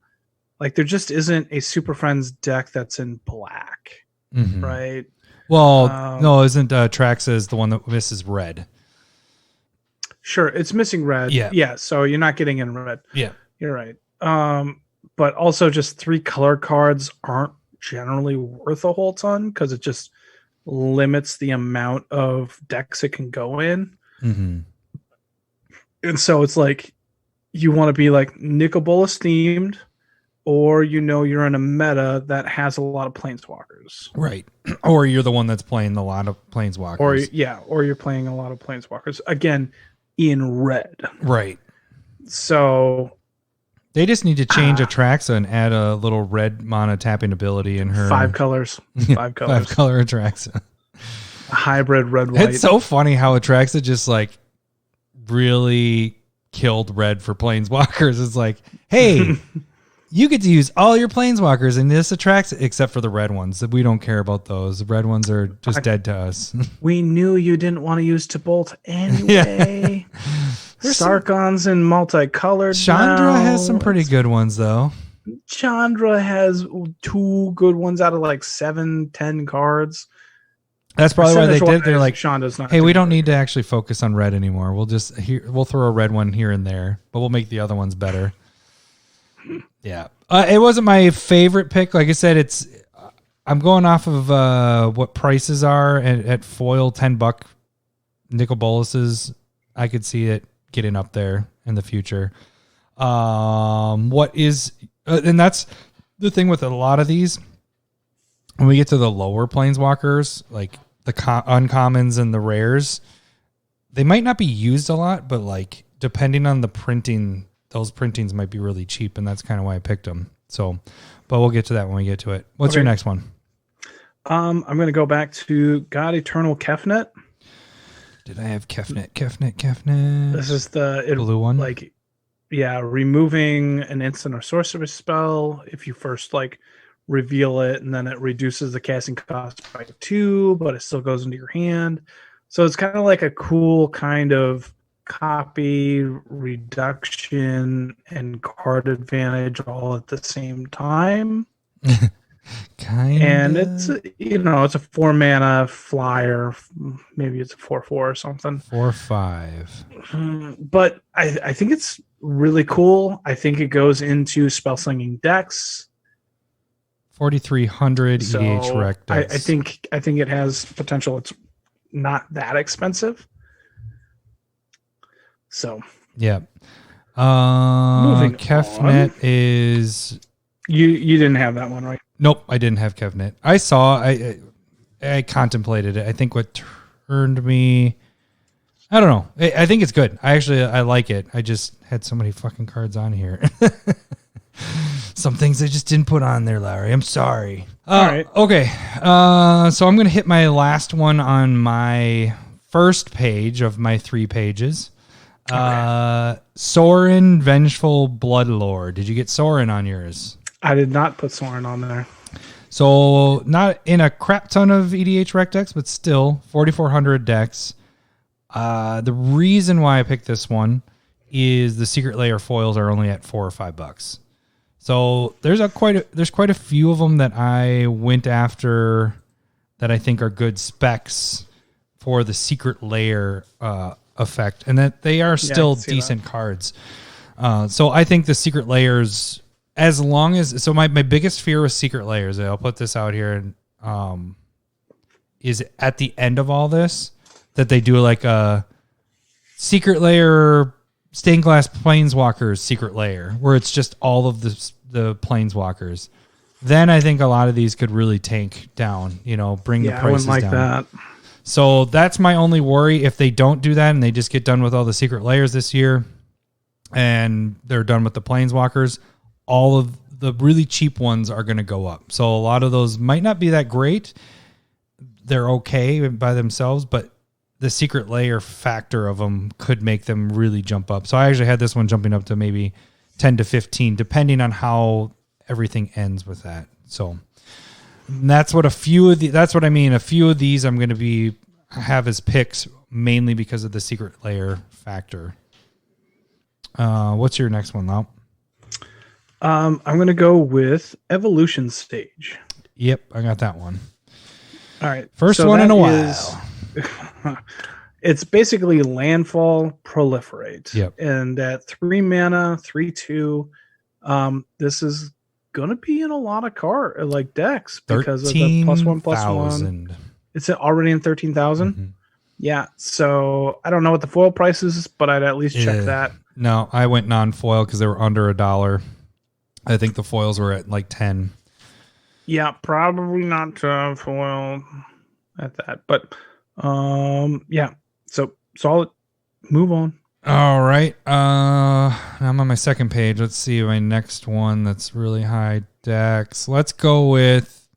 Speaker 1: like there just isn't a Super Friends deck that's in black, right?
Speaker 2: Well, no, isn't Atraxa the one that misses red? Sure,
Speaker 1: it's missing red. Yeah. So you're not getting in red.
Speaker 2: Yeah,
Speaker 1: you're right. But also just 3 color cards aren't generally worth a whole ton because it just limits the amount of decks it can go in.
Speaker 2: Mm-hmm.
Speaker 1: And so it's like you want to be like Nicol Bolas themed or you're in a meta that has a lot of planeswalkers.
Speaker 2: Right. Or you're the one that's playing a lot of planeswalkers.
Speaker 1: Or you're playing a lot of planeswalkers. Again, in red.
Speaker 2: Right.
Speaker 1: So
Speaker 2: they just need to change Atraxa and add a little red mana tapping ability in her.
Speaker 1: 5 colors. 5 colors.
Speaker 2: 5 color Atraxa.
Speaker 1: A hybrid red-white.
Speaker 2: It's so funny how Atraxa just like really killed red for planeswalkers. It's like, hey, you get to use all your planeswalkers and this attracts, except for the red ones. We don't care about those. The red ones are just dead to us.
Speaker 1: We knew you didn't want to use Tybalt anyway. Sargon's in multicolored.
Speaker 2: Chandra has some pretty good ones, though.
Speaker 1: Chandra has 2 good ones out of like 7-10 cards.
Speaker 2: That's probably why they did. They're like,
Speaker 1: Chandra's not.
Speaker 2: Hey, we don't need to actually focus on red anymore. We'll throw a red one here and there, but we'll make the other ones better. Yeah. It wasn't my favorite pick. Like I said, I'm going off of what prices are at foil, $10 Nicol Bolus's. I could see it getting up there in the future. And that's the thing with a lot of these. When we get to the lower planeswalkers, like the uncommons and the rares, they might not be used a lot, but like depending on the printing, those printings might be really cheap, and that's kind of why I picked them. So, but we'll get to that when we get to it. What's your next one?
Speaker 1: I'm going to go back to God Eternal Kefnet.
Speaker 2: Did I have Kefnet?
Speaker 1: This is the
Speaker 2: blue one.
Speaker 1: Like, yeah, removing an instant or sorcery spell if you first like reveal it, and then it reduces the casting cost by 2, but it still goes into your hand. So it's kind of like a cool kind of copy, reduction, and card advantage all at the same time. And it's it's a 4 mana flyer. Maybe it's a 4/4 or something.
Speaker 2: 4/5.
Speaker 1: But I think it's really cool. I think it goes into spell slinging decks.
Speaker 2: 4,300 EDH rec decks.
Speaker 1: I think it has potential. It's not that expensive. So
Speaker 2: yeah. Kefnet is.
Speaker 1: You didn't have that one, right?
Speaker 2: Nope, I didn't have Kefnet. I contemplated it. I think what turned me, I don't know. I think it's good. I like it. I just had so many fucking cards on here. Some things I just didn't put on there, Larry. I'm sorry.
Speaker 1: All right.
Speaker 2: Okay. So I'm going to hit my last one on my first page of my 3 pages. Sauron, Vengeful, Bloodlore. Did you get Sauron on yours?
Speaker 1: I did not put Sauron on there.
Speaker 2: So not in a crap ton of EDH rec decks, but still 4,400 decks. The reason why I picked this one is the Secret Lair foils are only at $4 or $5. So there's quite a few of them that I went after that I think are good specs for the Secret Lair effect, and that they are still decent cards. So I think the Secret Lairs, as long as my biggest fear with Secret Lairs, I'll put this out here, is at the end of all this that they do like a Secret Lair stained glass planeswalkers Secret Lair where it's just all of the planeswalkers. Then I think a lot of these could really tank down, bring the prices down. I wouldn't like that. So that's my only worry. If they don't do that and they just get done with all the Secret Lairs this year and they're done with the planeswalkers, all of the really cheap ones are going to go up. So a lot of those might not be that great. They're okay by themselves, but the Secret Lair factor of them could make them really jump up. So I actually had this one jumping up to maybe 10 to 15, depending on how everything ends with that. So that's what a few of these I'm going to have as picks, mainly because of the Secret Lair factor. What's your next one, Lau?
Speaker 1: I'm going to go with Evolution Stage.
Speaker 2: Yep, I got that one.
Speaker 1: All right.
Speaker 2: First one in a while.
Speaker 1: It's basically Landfall Proliferate.
Speaker 2: Yep.
Speaker 1: And at 3 mana, 3/2, this is going to be in a lot of decks because of the +1/+1. It's already in 13,000. Mm-hmm. Yeah. So I don't know what the foil price is, but I'd at least check that.
Speaker 2: No, I went non-foil because they were under $1. I think the foils were at like 10.
Speaker 1: Yeah, probably not foil at that, but yeah. So solid. Move on.
Speaker 2: All right. I'm on my second page. Let's see my next one that's really high dex. Let's go with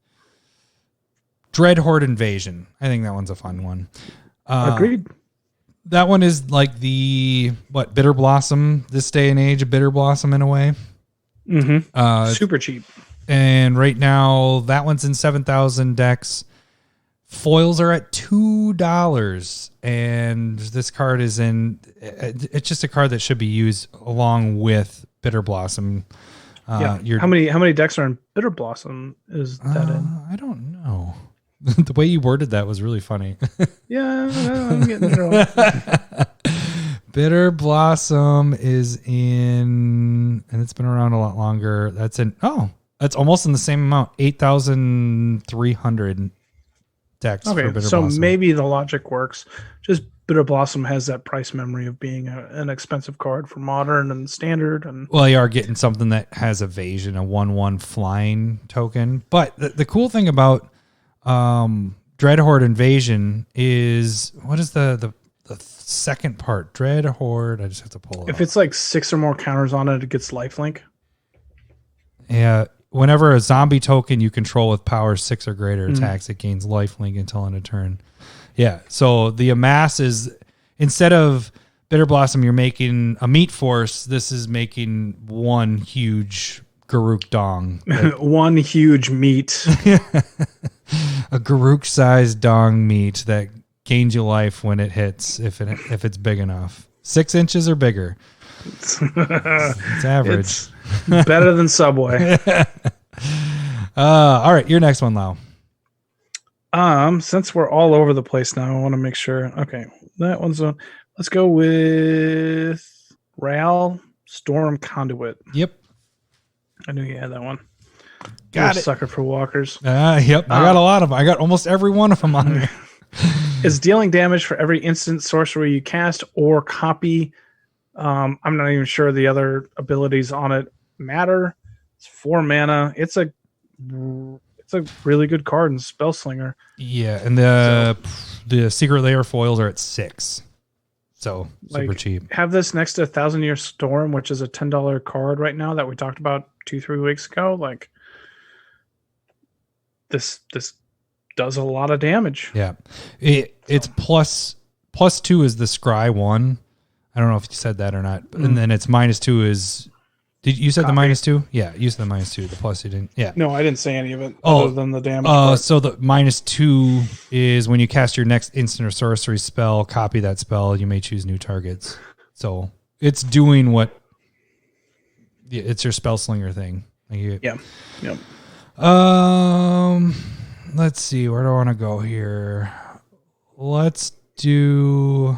Speaker 2: Dreadhorde Invasion. I think that one's a fun one.
Speaker 1: Agreed.
Speaker 2: That one is like the Bitter Blossom this day and age, a Bitter Blossom in a way.
Speaker 1: Mm-hmm. Super cheap.
Speaker 2: And right now that one's in 7,000 dex. Foils are at $2, and this card is in. It's just a card that should be used along with Bitter Blossom.
Speaker 1: How many decks are in Bitter Blossom? Is that in?
Speaker 2: I don't know. The way you worded that was really funny.
Speaker 1: Yeah, I'm getting it wrong.
Speaker 2: Bitter Blossom is in, and it's been around a lot longer. That's almost in the same amount, 8,300 decks.
Speaker 1: Okay,
Speaker 2: for Bitter
Speaker 1: so
Speaker 2: Blossom.
Speaker 1: maybe the logic works. Just Bitter Blossom has that price memory of being an expensive card for modern and standard. And
Speaker 2: well, you are getting something that has evasion, a 1/1 flying token. But the cool thing about Dreadhorde Invasion is, what is the second part? Dreadhorde. I just have to pull it
Speaker 1: if
Speaker 2: up.
Speaker 1: it's like 6 or more counters on it, it gets lifelink.
Speaker 2: Yeah. Whenever a zombie token you control with power 6 or greater attacks, it gains lifelink until end of turn. Yeah. So the amass is, instead of Bitter Blossom, you're making a meat force. This is making one huge Garuk dong.
Speaker 1: One huge meat.
Speaker 2: A Garuk sized dong meat that gains you life when it hits, if it's big enough. 6 inches or bigger. It's average.
Speaker 1: It's better than Subway.
Speaker 2: All right, your next one, Lau.
Speaker 1: Since we're all over the place now, I want to make sure. Okay, that one's on. Let's go with Ral Storm Conduit.
Speaker 2: Yep.
Speaker 1: I knew you had that one.
Speaker 2: Got
Speaker 1: You're a
Speaker 2: it.
Speaker 1: sucker for walkers.
Speaker 2: Yep. I got a lot of them. I got almost every one of them on there.
Speaker 1: It's dealing damage for every instant sorcery you cast or copy. I'm not even sure the other abilities on it matter. It's 4 mana. It's a really good card in Spellslinger.
Speaker 2: Yeah, and the Secret Lair foils are at 6. So super cheap.
Speaker 1: Have this next to 1,000 Year Storm, which is a $10 card right now that we talked about 2-3 weeks ago. Like this does a lot of damage.
Speaker 2: Yeah. It's plus 2 is the Scry 1. I don't know if you said that or not. And then it's -2 is. Did you said
Speaker 1: Copy.
Speaker 2: the -2? Yeah, you said the -2. The plus you didn't. Yeah.
Speaker 1: No, I didn't say any of it other than the damage part.
Speaker 2: So the -2 is when you cast your next instant or sorcery spell, copy that spell, you may choose new targets. So it's doing what. It's your spell slinger thing.
Speaker 1: Yeah. Yep.
Speaker 2: Let's see. Where do I want to go here? Let's do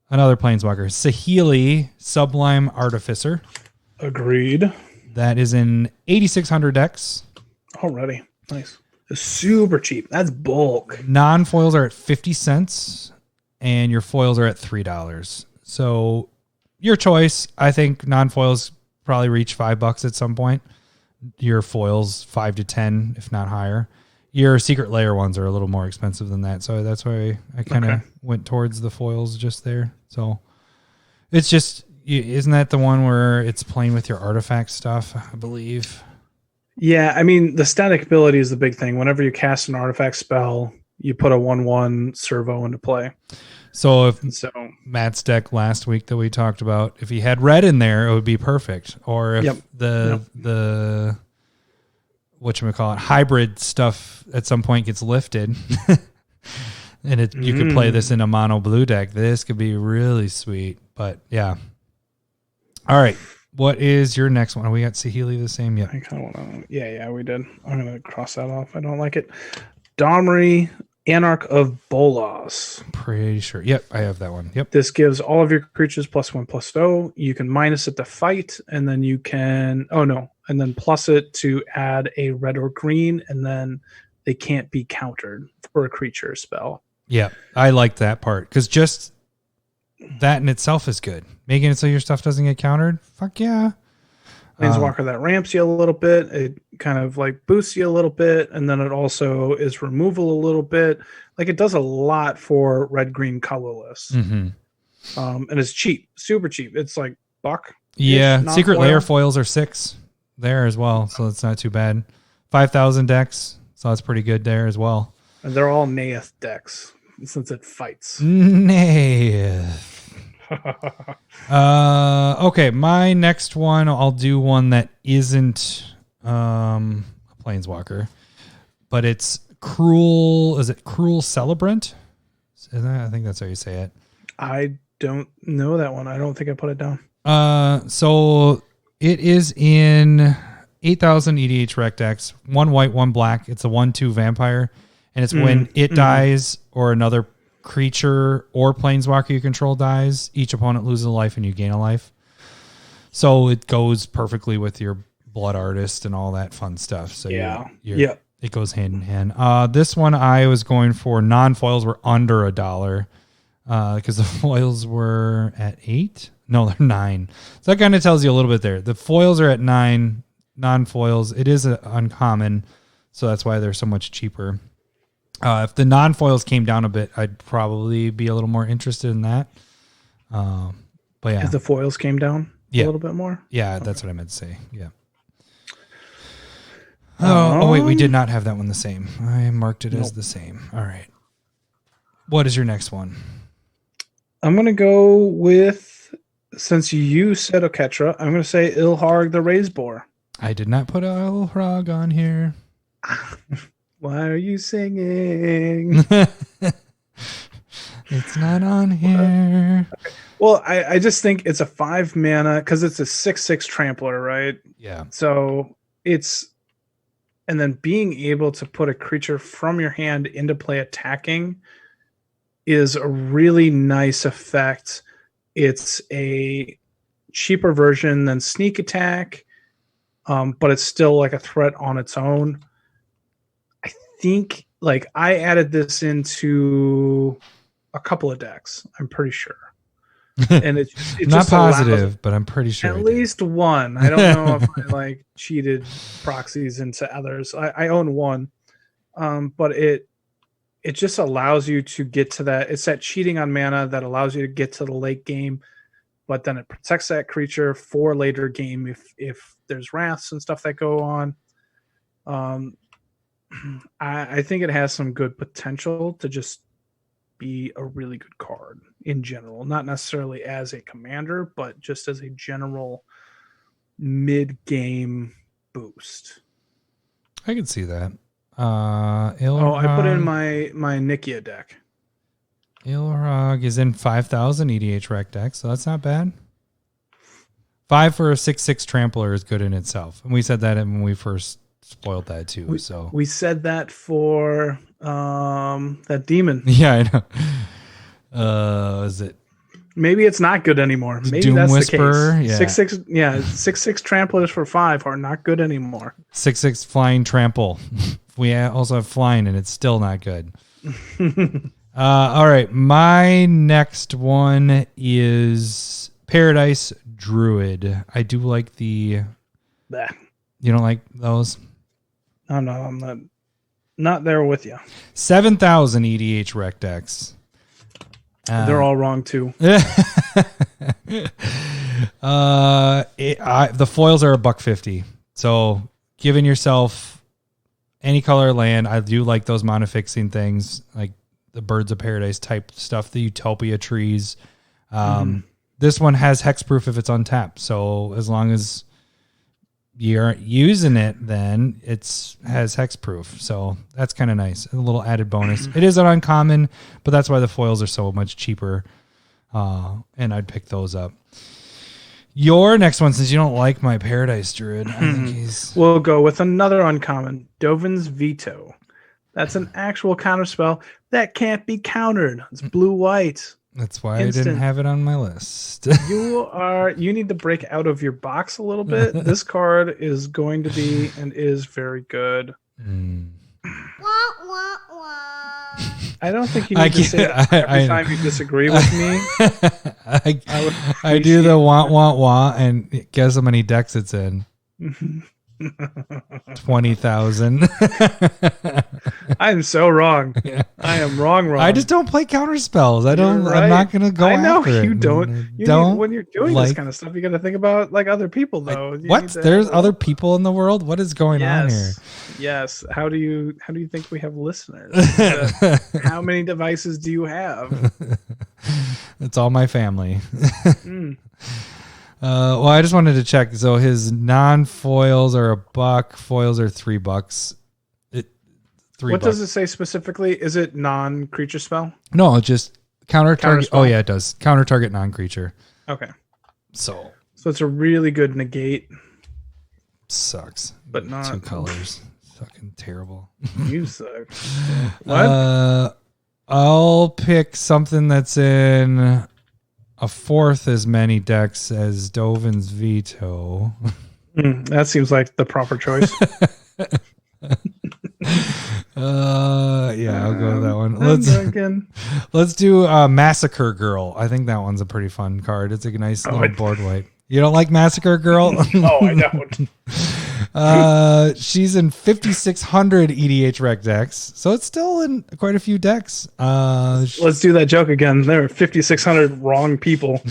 Speaker 2: another Planeswalker. Saheeli, Sublime Artificer.
Speaker 1: Agreed.
Speaker 2: That is in 8,600 decks.
Speaker 1: Already. Nice. It's super cheap. That's bulk.
Speaker 2: Non-foils are at 50 cents, and your foils are at $3. So your choice. I think non-foils probably reach $5 at some point. Your foils 5 to 10, if not higher. Your Secret Lair ones are a little more expensive than that, so that's why I kind of went towards the foils just there. So it's just, isn't that the one where it's playing with your artifact stuff, I believe?
Speaker 1: Yeah, I mean, the static ability is the big thing. Whenever you cast an artifact spell, you put a 1/1 servo into play.
Speaker 2: So Matt's deck last week that we talked about, if he had red in there, it would be perfect. Or if the whatchamacallit, hybrid stuff at some point gets lifted and you could play this in a mono blue deck, this could be really sweet. But yeah. All right. What is your next one? We got Saheeli the same yet?
Speaker 1: I kind of want to. Yeah, we did. I'm going to cross that off. I don't like it. Dahmery, Anarch of Bolas.
Speaker 2: Pretty sure. Yep, I have that one. Yep.
Speaker 1: This gives all of your creatures +1/+0. You can minus it to fight, and then you can. And then plus it to add a red or green, and then they can't be countered for a creature spell.
Speaker 2: Yeah, I like that part because just that in itself is good. Making it so your stuff doesn't get countered. Fuck yeah.
Speaker 1: Planeswalker that ramps you a little bit. It kind of like boosts you a little bit, and then it also is removal a little bit. Like it does a lot for red, green, colorless. And it's cheap, super cheap. It's like buck.
Speaker 2: Yeah, Secret Lair foils are 6 there as well, so it's not too bad. 5,000 decks, so that's pretty good there as well.
Speaker 1: And they're all Naeth decks since it fights.
Speaker 2: Naeth. Okay, my next one, I'll do one that isn't a Planeswalker, but it's Cruel. Is it Cruel Celebrant? I think that's how you say it.
Speaker 1: I don't know that one. I don't think I put it down.
Speaker 2: So it is in 8,000 EDH rec decks. 1 white, 1 black. It's a 1/2 vampire, and it's when it dies or another creature or planeswalker you control dies, each opponent loses a life and you gain a life. So it goes perfectly with your Blood Artist and all that fun stuff. So it goes hand in hand. This one I was going for non-foils were under $1 because the foils were at 8. No, they're 9. So that kind of tells you a little bit there. The foils are at 9, non-foils. It is uncommon, so that's why they're so much cheaper. If the non-foils came down a bit, I'd probably be a little more interested in that. But yeah.
Speaker 1: If the foils came down a little bit more?
Speaker 2: Yeah, that's what I meant to say. Yeah. Oh, wait, we did not have that one the same. I marked it as the same. All right. What is your next one?
Speaker 1: I'm going to go with, since you said Oketra, I'm going to say Ilharg the Razeboar.
Speaker 2: I did not put Ilharg on here.
Speaker 1: Why are you singing?
Speaker 2: It's not on here.
Speaker 1: Well, I just think it's a 5 mana because it's a 6/6 trampler, right?
Speaker 2: Yeah.
Speaker 1: So it's, and then being able to put a creature from your hand into play attacking is a really nice effect. It's a cheaper version than Sneak Attack, but it's still like a threat on its own. Think like I added this into a couple of decks, I'm pretty sure. And it
Speaker 2: not
Speaker 1: just
Speaker 2: positive, but I'm pretty sure
Speaker 1: at least one. I don't know if I like cheated proxies into others. I own one. But it just allows you to get to that. It's that cheating on mana that allows you to get to the late game, but then it protects that creature for later game if there's wraths and stuff that go on. I think it has some good potential to just be a really good card in general, not necessarily as a commander, but just as a general mid-game boost.
Speaker 2: I can see that.
Speaker 1: I put it in my Nikia deck.
Speaker 2: Ilharg is in 5,000 EDH rec deck, so that's not bad. 5 for a 6/6 trampler is good in itself, and we said that when we first spoiled that too. So
Speaker 1: we said that for that demon.
Speaker 2: Yeah, I know. Is it?
Speaker 1: Maybe it's not good anymore. Maybe
Speaker 2: Doom
Speaker 1: that's
Speaker 2: Whisperer?
Speaker 1: the case. 6/6. Yeah, 6/6 tramplers for 5 are not good anymore.
Speaker 2: 6/6 flying trample. We also have flying, and it's still not good. All right, my next one is Paradise Druid. I do like the.
Speaker 1: Bah.
Speaker 2: You don't like those?
Speaker 1: I'm not there with you.
Speaker 2: 7,000 EDH rec decks.
Speaker 1: They're all wrong too.
Speaker 2: The foils are $1.50. So giving yourself any color land, I do like those mono-fixing things, like the Birds of Paradise type stuff, the Utopia trees. This one has hexproof if it's untapped. So as long as you're using it, then it's has hexproof. So that's kind of nice. A little added bonus. It is an uncommon, but that's why the foils are so much cheaper. And I'd pick those up. Your next one, since you don't like my Paradise Druid, I think
Speaker 1: we'll go with another uncommon, Dovin's Veto. That's an actual counterspell that can't be countered. It's blue-white.
Speaker 2: That's why I didn't have it on my list.
Speaker 1: You need to break out of your box a little bit. This card is going to be and is very good. I don't think you need to say it every time you disagree with me.
Speaker 2: I do the want, and guess how many decks it's in? 20,000.
Speaker 1: I'm so wrong.
Speaker 2: Yeah.
Speaker 1: I am wrong.
Speaker 2: I just don't play counter spells. I'm not gonna go.
Speaker 1: I know
Speaker 2: after
Speaker 1: you
Speaker 2: it.
Speaker 1: don't. When you're doing this kind of stuff, you got to think about like other people, though.
Speaker 2: There's other people in the world. What is going on here?
Speaker 1: Yes. How do you think we have listeners? How many devices do you have?
Speaker 2: It's all my family. Well, I just wanted to check. So his non-foils are $1, foils are $3. $3.
Speaker 1: What does it say specifically? Is it non-creature spell?
Speaker 2: No, just counter target.
Speaker 1: Spell?
Speaker 2: Oh yeah, it does. Counter target non-creature.
Speaker 1: Okay.
Speaker 2: So
Speaker 1: it's a really good negate.
Speaker 2: Sucks.
Speaker 1: But not
Speaker 2: 2 colors. Fucking terrible.
Speaker 1: You suck. What?
Speaker 2: I'll pick something that's in a fourth as many decks as Dovin's Veto.
Speaker 1: That seems like the proper choice.
Speaker 2: Yeah, I'll go with that one. Let's do Massacre Girl. I think that one's a pretty fun card. It's a nice little board wipe. You don't like Massacre Girl?
Speaker 1: No, I don't.
Speaker 2: She's in 5,600 EDH rec decks, so it's still in quite a few decks.
Speaker 1: Let's do that joke again. There are 5,600 wrong people.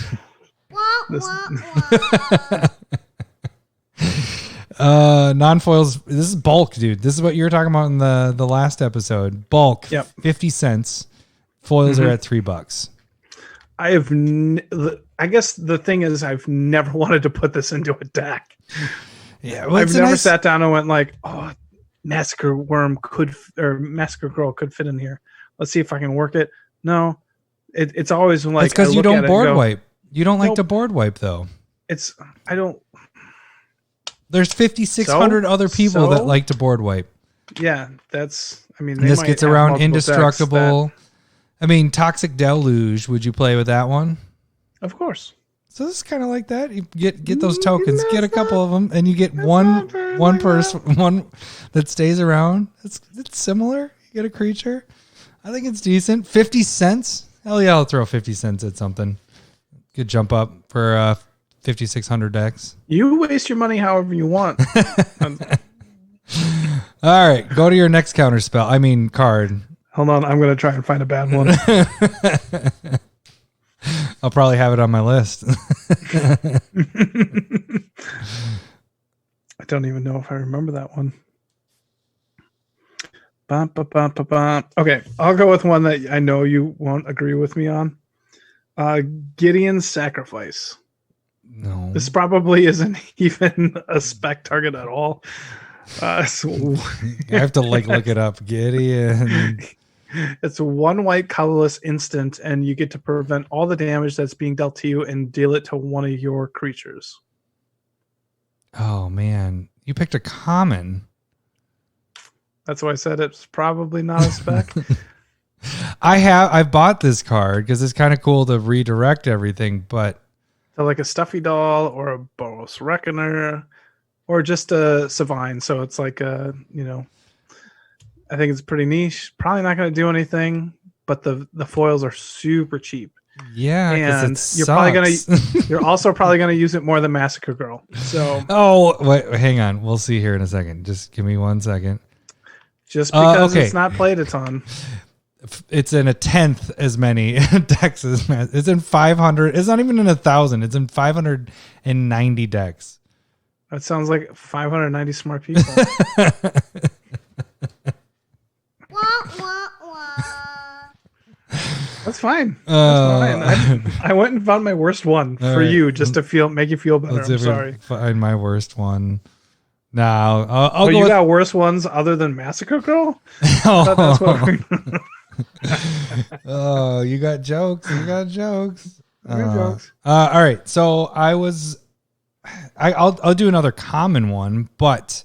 Speaker 2: Non-foils. This is bulk, dude. This is what you were talking about in the last episode. Bulk.
Speaker 1: Yep.
Speaker 2: 50 cents. Foils are at $3.
Speaker 1: I guess the thing is, I've never wanted to put this into a deck.
Speaker 2: Yeah, well,
Speaker 1: I've never sat down and went like, "Oh, Massacre Worm Massacre Girl could fit in here. Let's see if I can work it." No, it's always like
Speaker 2: it's because you don't board wipe. You don't like to board wipe though.
Speaker 1: I don't.
Speaker 2: There's 5,600 other people that like to board wipe.
Speaker 1: Yeah, that's. I mean,
Speaker 2: this gets around indestructible. I mean, Toxic Deluge. Would you play with that one?
Speaker 1: Of course.
Speaker 2: So this is kind of like that. You get those tokens, get a couple of them, and you get one that stays around. It's similar. You get a creature. I think it's decent. 50 cents. Hell yeah, I'll throw 50 cents at something. Good jump up for 5,600 decks.
Speaker 1: You waste your money however you want.
Speaker 2: All right, go to your next counter spell. I mean card.
Speaker 1: Hold on, I'm going to try and find a bad one.
Speaker 2: I'll probably have it on my list.
Speaker 1: I don't even know if I remember that one. Okay, I'll go with one that I know you won't agree with me on. Gideon's Sacrifice.
Speaker 2: No.
Speaker 1: This probably isn't even a spec target at all.
Speaker 2: I have to look it up. Gideon.
Speaker 1: It's a 1 white colorless instant, and you get to prevent all the damage that's being dealt to you and deal it to one of your creatures.
Speaker 2: Oh man, you picked a common.
Speaker 1: That's why I said it's probably not a spec.
Speaker 2: I bought this card because it's kind of cool to redirect everything, but
Speaker 1: so like a Stuffy Doll or a Bolas Reckoner or just a Savine. So it's like I think it's pretty niche. Probably not going to do anything, but the foils are super cheap.
Speaker 2: Yeah,
Speaker 1: and you're also probably gonna use it more than Massacre Girl. So
Speaker 2: wait, hang on. We'll see here in a second. Just give me 1 second.
Speaker 1: Just because it's not played a ton.
Speaker 2: It's in a 10th as many decks as it's in 500. It's not even in 1,000. It's in 590 decks.
Speaker 1: That sounds like 590 smart people. That's fine. I went and found my worst one for you, just to make you feel better. I'm sorry.
Speaker 2: Find my worst one. Now, I'll
Speaker 1: but
Speaker 2: go.
Speaker 1: You got worse ones other than Massacre Girl? That's what
Speaker 2: oh, you got jokes. You got jokes.
Speaker 1: Jokes.
Speaker 2: All right. So I'll do another common one, but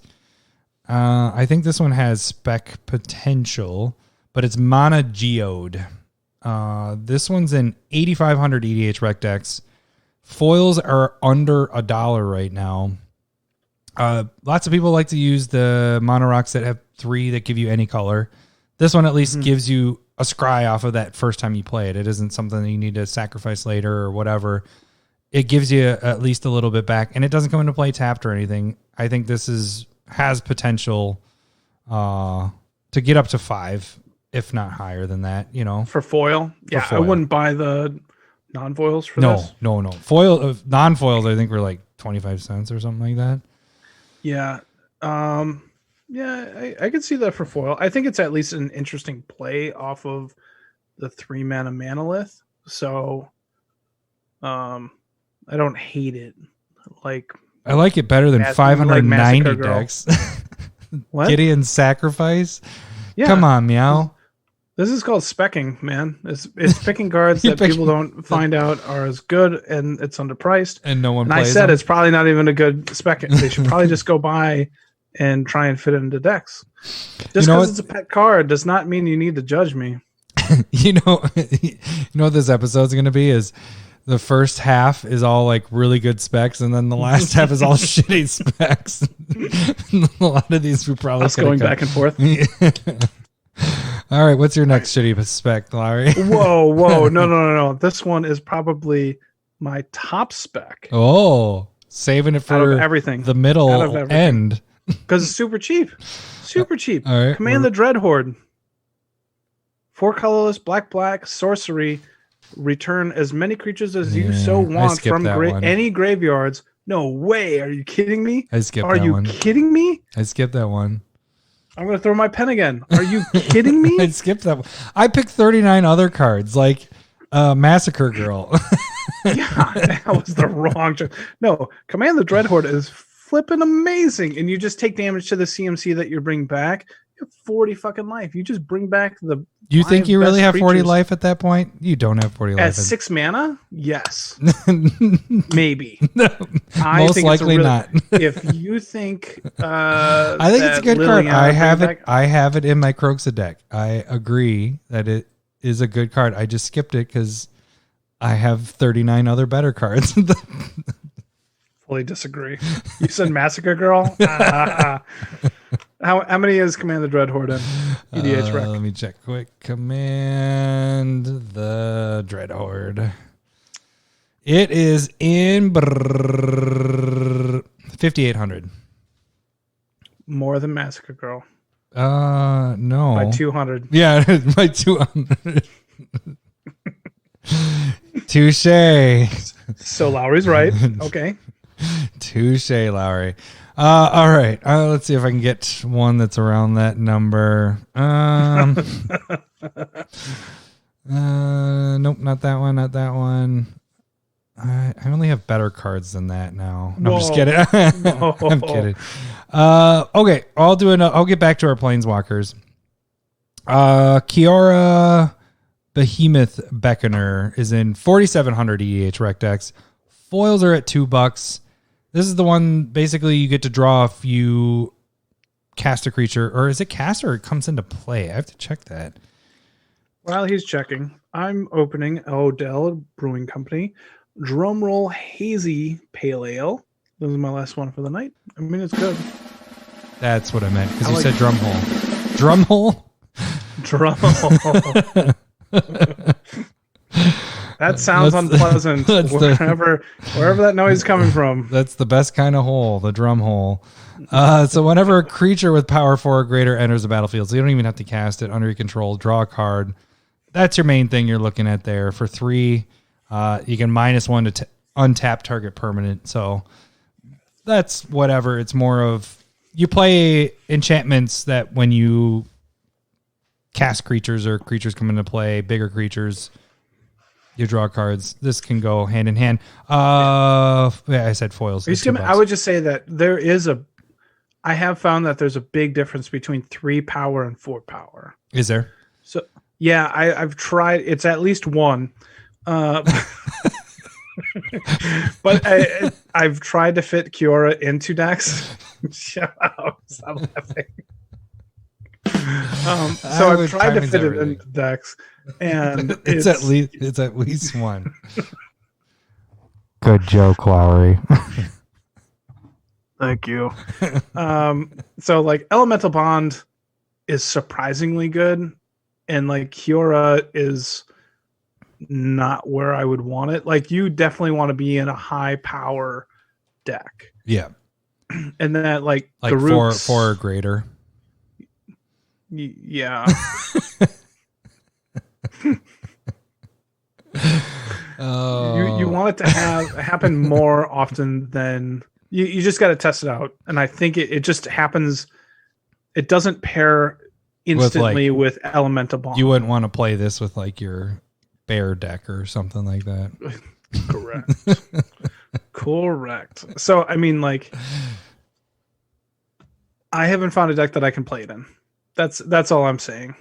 Speaker 2: I think this one has spec potential, but it's Mana Geode. This one's in 8,500 EDH rec decks. Foils are under $1 right now. Lots of people like to use the mono rocks that have 3 that give you any color. This one at least gives you a scry off of that first time you play it. It isn't something that you need to sacrifice later or whatever. It gives you at least a little bit back, and it doesn't come into play tapped or anything. I think this has potential to get up to 5, if not higher than that,
Speaker 1: For foil? Yeah,
Speaker 2: foil.
Speaker 1: I wouldn't buy the non-foils for this.
Speaker 2: No. Foil, non-foils, I think were like 25 cents or something like that.
Speaker 1: Yeah. I could see that for foil. I think it's at least an interesting play off of the 3-mana Manolith. So, I don't hate it.
Speaker 2: I like it better than 590 decks.
Speaker 1: What?
Speaker 2: Gideon's Sacrifice?
Speaker 1: Yeah.
Speaker 2: Come on, Meow.
Speaker 1: This is called specking, man. It's picking cards that people don't find out are as good, and it's underpriced.
Speaker 2: And no one
Speaker 1: and
Speaker 2: plays
Speaker 1: I said
Speaker 2: them?
Speaker 1: It's probably not even a good spec. They should probably just go buy and try and fit it into decks. Just because it's a pet card does not mean you need to judge me.
Speaker 2: You know what this episode's going to be is the first half is all like really good specs, and then the last half is all shitty specs. A lot of these we probably
Speaker 1: us going back and forth.
Speaker 2: All right, what's your next shitty spec, Larry?
Speaker 1: Whoa, no. This one is probably my top spec.
Speaker 2: Oh, saving it for
Speaker 1: everything,
Speaker 2: the middle end
Speaker 1: because it's super cheap.
Speaker 2: All right,
Speaker 1: Command the Dreadhorde. 4 colorless, black, sorcery. Return as many creatures as you so want from any graveyards. No way. Are you kidding me?
Speaker 2: I skipped that one.
Speaker 1: Are you kidding me?
Speaker 2: I skipped that one.
Speaker 1: I'm going to throw my pen again. Are you kidding me?
Speaker 2: I skipped that one. I picked 39 other cards, like Massacre Girl.
Speaker 1: Yeah, that was the wrong choice. No, Command the Dreadhorde is flipping amazing. And you just take damage to the CMC that you bring back. You have 40 fucking life. You just bring back the...
Speaker 2: You think you really have 40 life at that point? You don't have 40 life.
Speaker 1: At 6 mana? Yes. Maybe.
Speaker 2: Most likely not.
Speaker 1: If you think...
Speaker 2: I think it's a good card. I have it in my Kroxa deck. I agree that it is a good card. I just skipped it because I have 39 other better cards.
Speaker 1: Fully disagree. You said Massacre Girl? How many is Command the Dreadhorde in EDH Rec?
Speaker 2: Let me check quick. Command the Dreadhorde. It is in 5,800.
Speaker 1: More than Massacre Girl.
Speaker 2: No.
Speaker 1: By 200.
Speaker 2: Yeah, by 200. Touche.
Speaker 1: So Lowry's right. Okay.
Speaker 2: Touche, Lowry. All right. Let's see if I can get one that's around that number. Nope, not that one. Not that one. I only have better cards than that now. No, I'm just kidding. I'm kidding. Okay, I'll get back to our planeswalkers. Kiora Behemoth Beckoner is in 4,700 EDH Rec decks. Foils are at $2. This is the one, basically, you get to draw if you cast a creature. Or is it cast or it comes into play? I have to check that.
Speaker 1: While he's checking, I'm opening Odell Brewing Company. Drumroll Hazy Pale Ale. This is my last one for the night. I mean, it's good.
Speaker 2: That's what I meant, because you said drumhole. Drumhole?
Speaker 1: Drumhole. That sounds unpleasant. Wherever that noise is coming from.
Speaker 2: That's the best kind of hole, the drum hole. So whenever a creature with power 4 or greater enters the battlefield, so you don't even have to cast it, under your control, draw a card. That's your main thing you're looking at there. For 3, you can -1 to untap target permanent. So that's whatever. It's more of, you play enchantments that when you cast creatures or creatures come into play, bigger creatures, you draw cards. This can go hand in hand. I said foils.
Speaker 1: I would just say that I have found that there's a big difference between 3 power and 4 power.
Speaker 2: Is there?
Speaker 1: So yeah, I've tried. It's at least 1. But I've tried to fit Kiora into decks. Shut up. Stop laughing. So I've tried to fit it into decks, and
Speaker 2: it's at least 1. Good joke, Lowry.
Speaker 1: Thank you. So like Elemental Bond is surprisingly good. and like Kiora is not where I would want it. Like you definitely want to be in a high power deck.
Speaker 2: Yeah.
Speaker 1: And that like
Speaker 2: Garruk's, four or greater.
Speaker 1: Yeah. You want it to happen more often than you just got to test it out. And I think it just happens. It doesn't pair instantly with Elemental Bond.
Speaker 2: You wouldn't want to play this with like your bear deck or something like that.
Speaker 1: Correct. So, I mean, like, I haven't found a deck that I can play it in. That's all I'm saying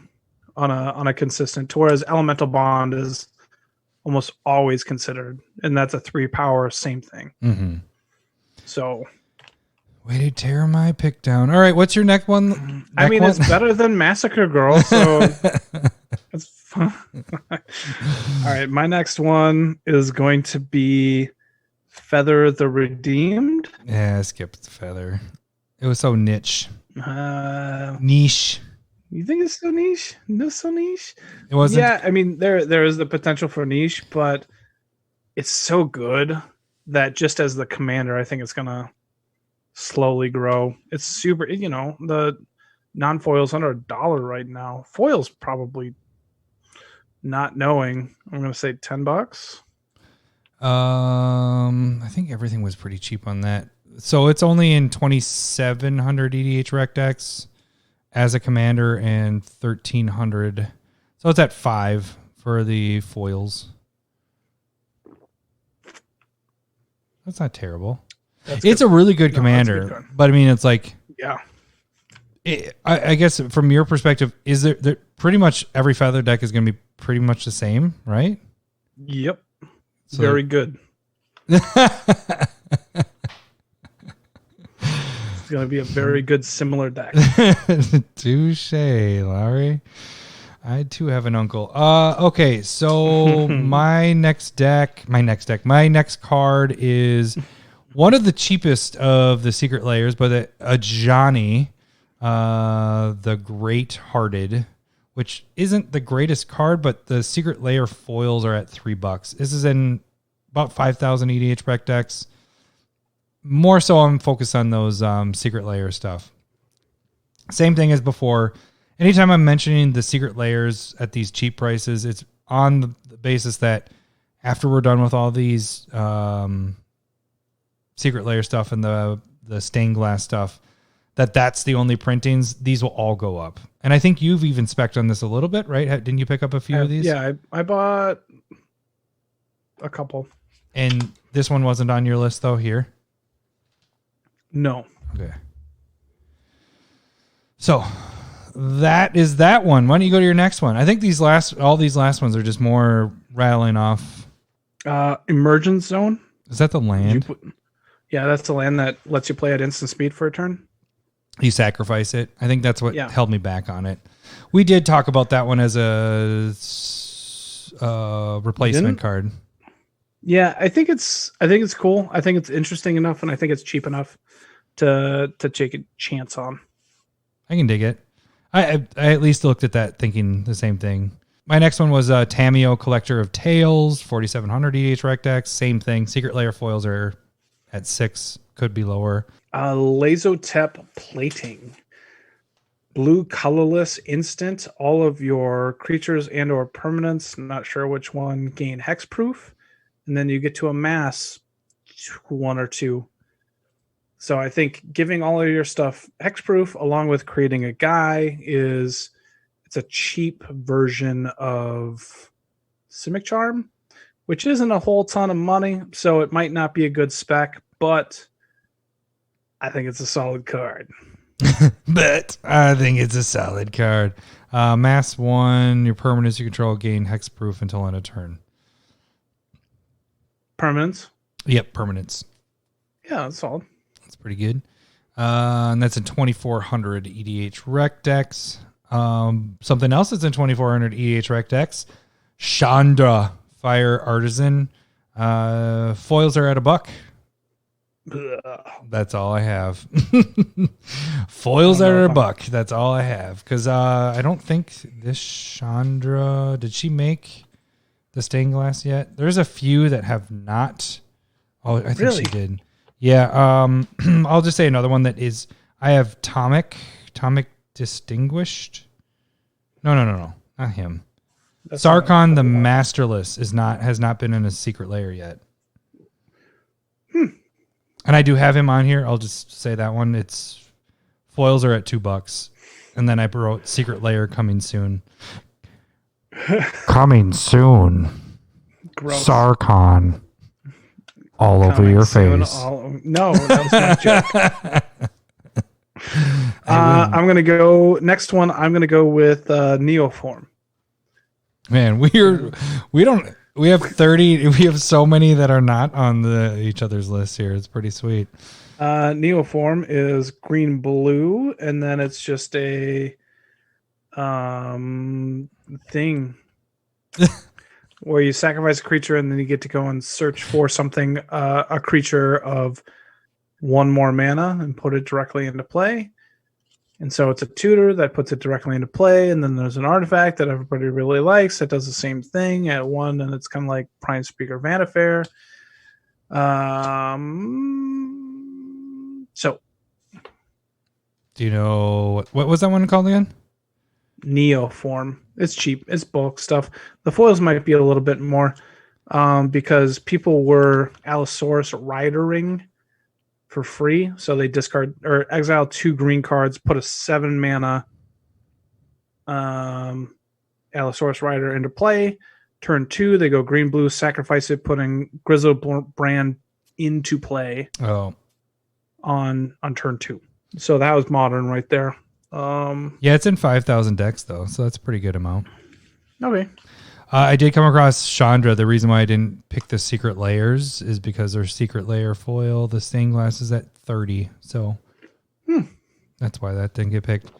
Speaker 1: on a consistent. Whereas Elemental Bond is almost always considered, and that's a 3 power, same thing.
Speaker 2: Mm-hmm.
Speaker 1: So,
Speaker 2: way to tear my pick down. All right, what's your next one?
Speaker 1: I mean, it's better than Massacre Girl, so that's fun. All right, my next one is going to be Feather the Redeemed.
Speaker 2: Yeah, skip the Feather. It was so niche.
Speaker 1: Niche. You think it's so niche? No, so niche.
Speaker 2: It wasn't.
Speaker 1: Yeah, I mean, there is the potential for niche, but it's so good that just as the commander, I think it's gonna slowly grow. It's super. You know, the non-foil's under $1 right now. Foil's probably not knowing. I'm gonna say $10.
Speaker 2: I think everything was pretty cheap on that. So it's only in 2,700 EDH rec decks as a commander and 1,300. So it's at 5 for the foils. That's not terrible. It's a really good commander, but I mean, it's like,
Speaker 1: yeah.
Speaker 2: I guess from your perspective, is there pretty much every feather deck is going to be pretty much the same, right?
Speaker 1: Yep. So, very good. It's going to be a very good similar deck.
Speaker 2: Touche, Larry. I too have an uncle. Okay, so my next card is one of the cheapest of the secret layers, but a Johnny, the Great Hearted, which isn't the greatest card, but the secret layer foils are at $3. This is in about 5,000 EDH rec decks. More so, I'm focused on those secret layer stuff. Same thing as before. Anytime I'm mentioning the secret layers at these cheap prices, it's on the basis that after we're done with all these secret layer stuff and the stained glass stuff, that's the only printings. These will all go up. And I think you've even spec'd on this a little bit, right? Didn't you pick up a few of these?
Speaker 1: Yeah, I bought a couple.
Speaker 2: And this one wasn't on your list, though, here?
Speaker 1: No.
Speaker 2: Okay. So that is that one. Why don't you go to your next one? I think all these last ones are just more rattling off.
Speaker 1: Emergence Zone.
Speaker 2: Is that the land?
Speaker 1: Yeah, that's the land that lets you play at instant speed for a turn.
Speaker 2: You sacrifice it. I think that's what held me back on it. We did talk about that one as a replacement card.
Speaker 1: Yeah, I think it's cool. I think it's interesting enough, and I think it's cheap enough to take a chance on.
Speaker 2: I can dig it. I at least looked at that thinking the same thing. My next one was Tamio Collector of Tales, 4,700 EDH rec decks. Same thing. Secret layer foils are at 6, could be lower.
Speaker 1: Lazotep Plating. Blue colorless instant. All of your creatures and or permanents, not sure which one, gain hexproof. And then you get to amass 1 or 2. So I think giving all of your stuff hexproof along with creating a guy it's a cheap version of Simic Charm, which isn't a whole ton of money, so it might not be a good spec, but I think it's a solid card.
Speaker 2: But I think it's a solid card. Mass 1, your permanents you control gain hexproof until end of turn.
Speaker 1: Permanents?
Speaker 2: Yep, permanents.
Speaker 1: Yeah, that's solid.
Speaker 2: That's pretty good. And that's in 2,400 EDH rec decks. Something else that's in 2,400 EDH rec decks. Chandra, Fire Artisan. Foils are at $1. That's all I have. Foils are $1. That's all I have. Because I don't think this Chandra, did she make the stained glass yet? There's a few that have not. Oh, I think she did. Yeah. I'll just say another one that is. I have Tomic Distinguished. No, not him. That's Sarkon the Masterless has not been in a secret layer yet. And I do have him on here. I'll just say that one. It's foils are at $2, and then I wrote secret layer coming soon. Coming soon. Gross. Sarkon. All coming over your face.
Speaker 1: No, that was my joke. I'm gonna go next one. I'm gonna go with Neoform.
Speaker 2: Man, we have 30. We have so many that are not on each other's list here. It's pretty sweet.
Speaker 1: Neoform is green blue, and then it's just a thing where you sacrifice a creature, and then you get to go and search for something, a creature of 1 more mana, and put it directly into play. And so it's a tutor that puts it directly into play, and then there's an artifact that everybody really likes that does the same thing at 1, and it's kind of like Prime Speaker Vanifair. So,
Speaker 2: do you know what was that one called again?
Speaker 1: Neoform. It's cheap. It's bulk stuff. The foils might be a little bit more because people were Allosaurus Ridering for free, so they discard or exile 2 green cards, put a 7 mana Allosaurus Rider into play. Turn 2, they go green blue, sacrifice it, putting Grizzlebrand into play. On turn 2. So that was modern right there.
Speaker 2: Yeah, it's in 5,000 decks though, so that's a pretty good amount.
Speaker 1: Okay.
Speaker 2: I did come across Chandra. The reason why I didn't pick the secret layers is because their secret layer foil, the stained glass, is at 30. So that's why that didn't get picked.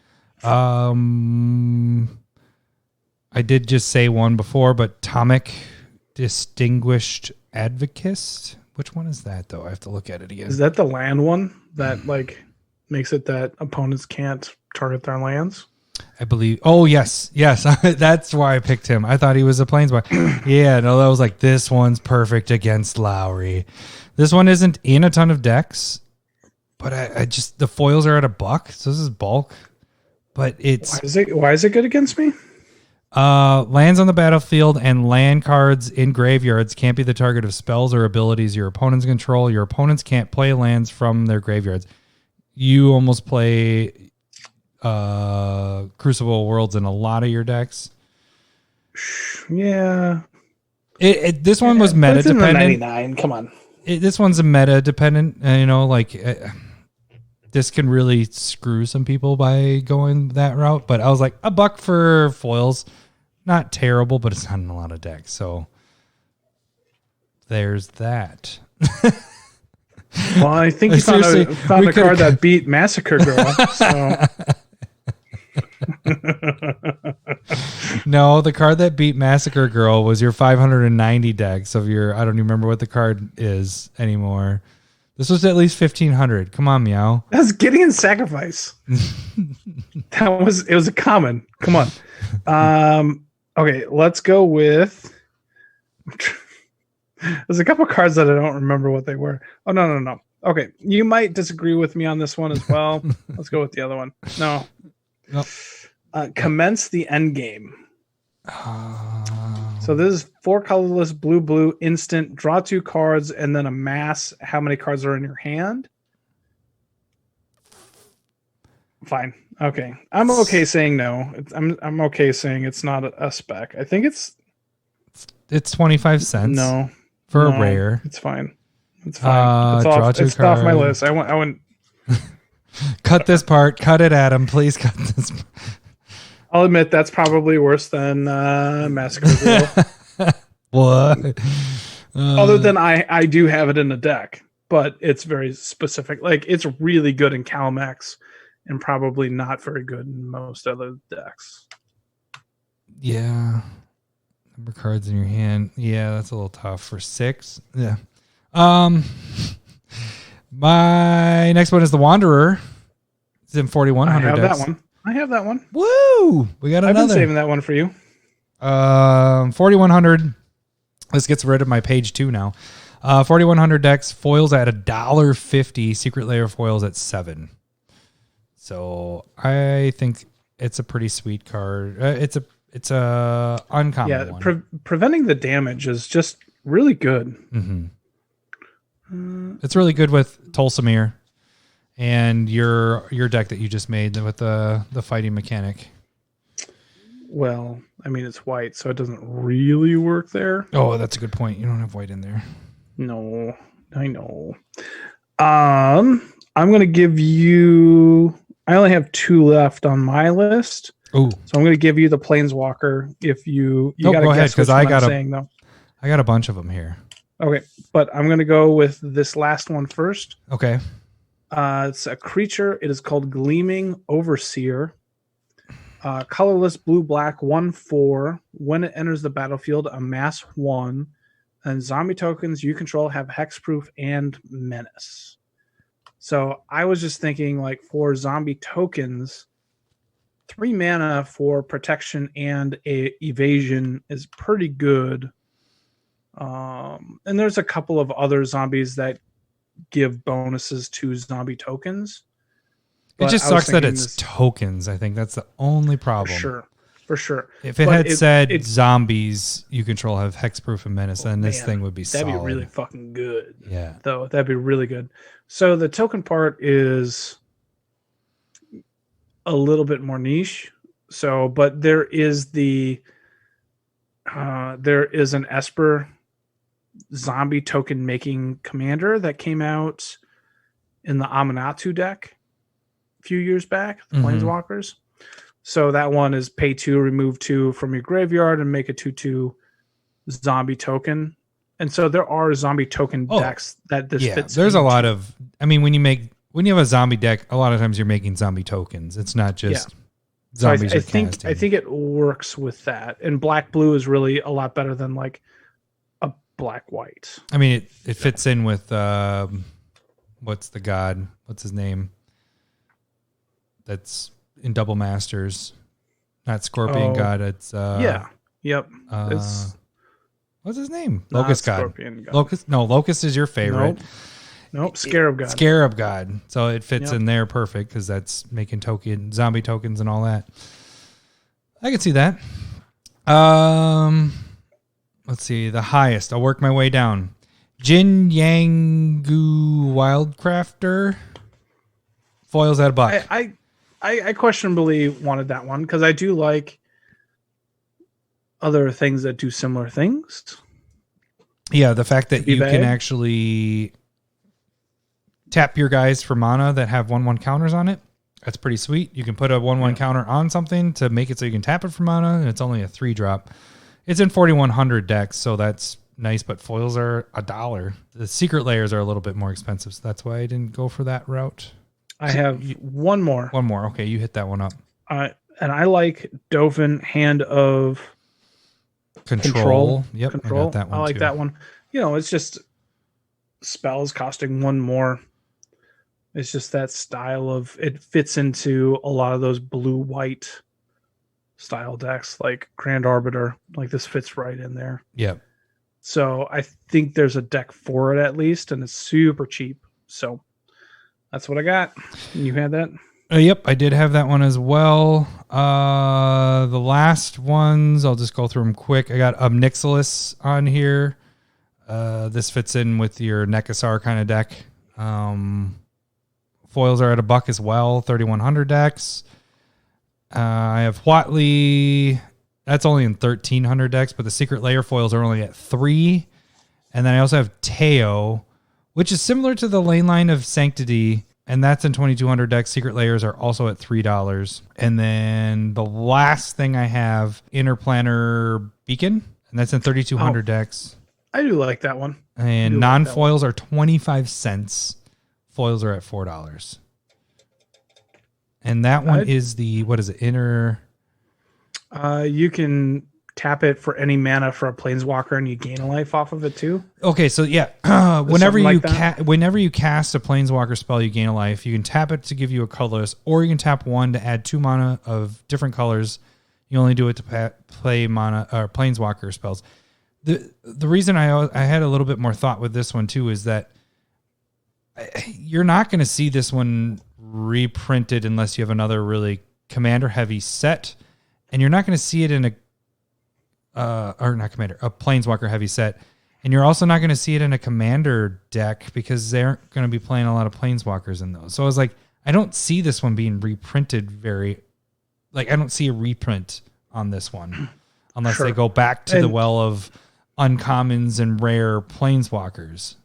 Speaker 2: I did just say one before, but Tomic Distinguished Advocist. Which one is that though? I have to look at it again.
Speaker 1: Is that the land one that like makes it that opponents can't target their lands?
Speaker 2: I believe. Oh, yes. That's why I picked him. I thought he was a planeswalker. Yeah, no, that was like, this one's perfect against Lowry. This one isn't in a ton of decks, but I just, the foils are at $1, so this is bulk. But it's...
Speaker 1: Why is it good against me?
Speaker 2: Lands on the battlefield and land cards in graveyards can't be the target of spells or abilities your opponents control. Your opponents can't play lands from their graveyards. You almost play... Crucible Worlds in a lot of your decks.
Speaker 1: Yeah.
Speaker 2: This one was meta dependent.
Speaker 1: 99. Come on.
Speaker 2: This one's a meta dependent. This can really screw some people by going that route. But I was like, $1 for foils, not terrible, but it's not in a lot of decks. So there's that.
Speaker 1: Well, I think you found a card that beat Massacre Girl. So.
Speaker 2: No, the card that beat Massacre Girl was your 590 decks of your... I don't even remember what the card is anymore. This was at least 1,500. Come on, Meow.
Speaker 1: That's Gideon Sacrifice. It was a common. Come on. Okay, let's go with... There's a couple cards that I don't remember what they were. Oh, no. Okay, you might disagree with me on this one as well. Let's go with the other one. No.
Speaker 2: Nope.
Speaker 1: Commence the Endgame. So this is 4 colorless, blue, instant, draw 2 cards, and then amass how many cards are in your hand. Fine. Okay. I'm okay saying no. I'm okay saying it's not a spec. I think it's
Speaker 2: 25 cents.
Speaker 1: No.
Speaker 2: For a rare.
Speaker 1: It's fine. It's fine. It's off my list. I wouldn't.
Speaker 2: Cut this part. Cut it, Adam. Please cut this.
Speaker 1: I'll admit that's probably worse than Massacre Girl.
Speaker 2: What?
Speaker 1: Other than I do have it in the deck, but it's very specific. Like, it's really good in Calmax and probably not very good in most other decks.
Speaker 2: Yeah. Number cards in your hand. Yeah, that's a little tough for 6. Yeah. My next one is the Wanderer. It's in 4100
Speaker 1: I have
Speaker 2: decks.
Speaker 1: that one. I have that one.
Speaker 2: Woo! We got another.
Speaker 1: I've been saving that one for you.
Speaker 2: 4100. This gets rid of my page 2 now. 4100 decks, foils at $1.50, secret layer foils at $7. So I think it's a pretty sweet card. It's a uncommon one.
Speaker 1: Preventing the damage is just really good.
Speaker 2: Mm-hmm. It's really good with Tolsimir and your deck that you just made with the fighting mechanic.
Speaker 1: Well, I mean, it's white, so it doesn't really work there.
Speaker 2: Oh, that's a good point. You don't have white in there.
Speaker 1: No, I know. I'm going to give you... I only have 2 left on my list.
Speaker 2: Oh,
Speaker 1: so I'm going to give you the Planeswalker if you got to
Speaker 2: go ahead,
Speaker 1: guess which
Speaker 2: I
Speaker 1: one
Speaker 2: got
Speaker 1: I'm saying, though.
Speaker 2: I got a bunch of them here.
Speaker 1: Okay, but I'm going to go with this last one first.
Speaker 2: Okay.
Speaker 1: It's a creature. It is called Gleaming Overseer. Colorless blue-black 1/4. When it enters the battlefield, amass 1. And zombie tokens you control have hexproof and menace. So I was just thinking, like, for zombie tokens, 3 mana for protection and evasion is pretty good. And there's a couple of other zombies that give bonuses to zombie tokens.
Speaker 2: It just sucks that it's tokens. I think that's the only problem.
Speaker 1: For sure.
Speaker 2: If it had said zombies you control have hexproof and menace, then this thing would be solid.
Speaker 1: That'd be really fucking good.
Speaker 2: Yeah.
Speaker 1: Though that'd be really good. So the token part is a little bit more niche. So, but there is an Esper zombie token making commander that came out in the Amanatu deck a few years back, the Planeswalkers. So that one is pay 2, remove 2 from your graveyard and make a 2/2 zombie token. And so there are zombie token decks that this fits.
Speaker 2: There's a lot of, I mean, when you have a zombie deck, a lot of times you're making zombie tokens. It's not just zombies.
Speaker 1: So I think it works with that. And black blue is really a lot better than like a black white.
Speaker 2: I mean, it fits in with what's the god? What's his name? That's in Double Masters, not Scorpion God. It's what's his name? Locust God. Locust is your favorite.
Speaker 1: Nope. Scarab God.
Speaker 2: Scarab God. So it fits in there perfect because that's making zombie tokens and all that. I can see that. Let's see the highest. I'll work my way down. Jin Yangu Wildcrafter. Foils at $1.
Speaker 1: I questionably wanted that one because I do like other things that do similar things.
Speaker 2: Yeah, the fact that you can actually tap your guys for mana that have 1/1 counters on it. That's pretty sweet. You can put a 1/1 counter on something to make it so you can tap it for mana, and it's only a 3-drop. It's in 4100 decks, so that's nice, but foils are $1. The secret layers are a little bit more expensive, so that's why I didn't go for that route.
Speaker 1: I have one more.
Speaker 2: One more. Okay, you hit that one up.
Speaker 1: And I like Dovin, Hand of
Speaker 2: Control. Yep,
Speaker 1: Control.
Speaker 2: I got that one.
Speaker 1: I like
Speaker 2: too.
Speaker 1: that one. You know, it's just spells costing 1 more. It's just that style of it fits into a lot of those blue-white style decks, like Grand Arbiter. Like this fits right in there.
Speaker 2: Yep.
Speaker 1: So I think there's a deck for it at least, and it's super cheap. So that's what I got. You had that?
Speaker 2: Yep, I did have that one as well. The last ones, I'll just go through them quick. I got Nixilis on here. This fits in with your Nekasar kind of deck. Foils are at $1 as well, 3100 decks. I have Huatli. That's only in 1300 decks, but the secret layer foils are only at 3. And then I also have Teo, which is similar to the lane line of Sanctity, and that's in 2200 decks. Secret layers are also at $3. And then the last thing I have, Interplanar Beacon, and that's in 3200 decks.
Speaker 1: I do like that one.
Speaker 2: And non-foils are 25 cents. Foils are at $4. And that one is the, what is it, inner...
Speaker 1: You can tap it for any mana for a planeswalker and you gain a life off of it too?
Speaker 2: Okay, so yeah, whenever you
Speaker 1: like
Speaker 2: whenever you cast a planeswalker spell, you gain a life. You can tap it to give you a colorless, or you can tap 1 to add 2 mana of different colors. You only do it to play mana or planeswalker spells. The reason I had a little bit more thought with this one too is that you're not going to see this one reprinted unless you have another really commander heavy set, and you're not going to see it in a planeswalker heavy set, and you're also not going to see it in a commander deck because they aren't going to be playing a lot of planeswalkers in those. So I was like, I don't see this one being reprinted I don't see a reprint on this one unless they go back to the well of uncommons and rare planeswalkers.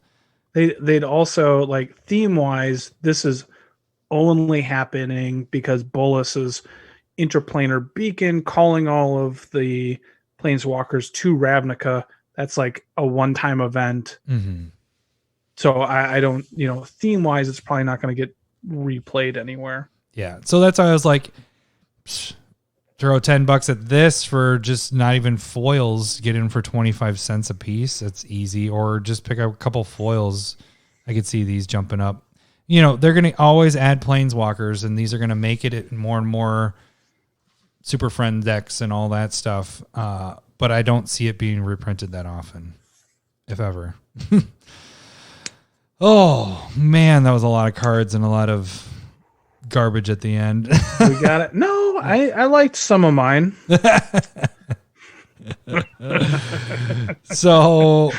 Speaker 1: They'd also, like, theme wise, this is only happening because Bolus is interplanar beacon calling all of the planeswalkers to Ravnica. That's like a one-time event.
Speaker 2: Mm-hmm.
Speaker 1: So I don't, theme wise, it's probably not going to get replayed anywhere.
Speaker 2: Yeah. So that's why I was like, throw $10 at this for just not even foils, get in for 25 cents a piece. That's easy. Or just pick up a couple foils. I could see these jumping up. They're going to always add planeswalkers, and these are going to make it more and more Super Friend decks and all that stuff. But I don't see it being reprinted that often, if ever. Oh, man, that was a lot of cards and a lot of garbage at the end.
Speaker 1: We got it. No, I liked some of mine.
Speaker 2: So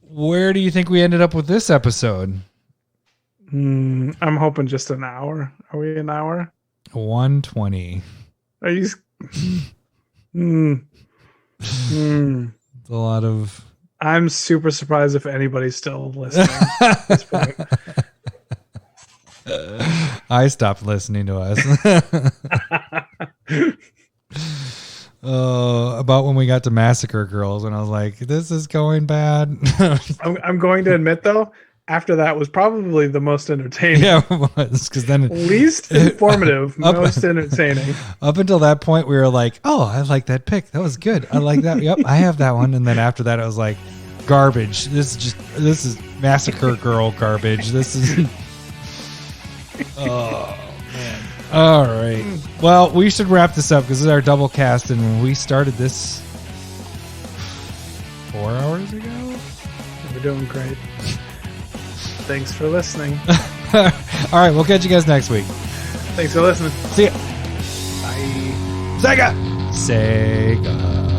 Speaker 2: where do you think we ended up with this episode?
Speaker 1: I'm hoping just an hour. Are we an hour?
Speaker 2: 120.
Speaker 1: Are you?
Speaker 2: A lot of.
Speaker 1: I'm super surprised if anybody's still listening at this point.
Speaker 2: I stopped listening to us. About when we got to Massacre Girls, and I was like, this is going bad.
Speaker 1: I'm going to admit, though, after that was probably the most entertaining.
Speaker 2: Yeah, it was, because then
Speaker 1: least informative, most entertaining.
Speaker 2: Up until that point, we were like, oh, I like that pick. That was good. I like that. Yep, I have that one. And then after that, I was like, garbage. This is Massacre Girl garbage. This is. Oh, man. All right. Well, we should wrap this up because this is our double cast, and when we started this 4 hours ago.
Speaker 1: We're doing great. Thanks for listening.
Speaker 2: All right, we'll catch you guys next week.
Speaker 1: Thanks for listening.
Speaker 2: See ya.
Speaker 1: Bye.
Speaker 2: Sega.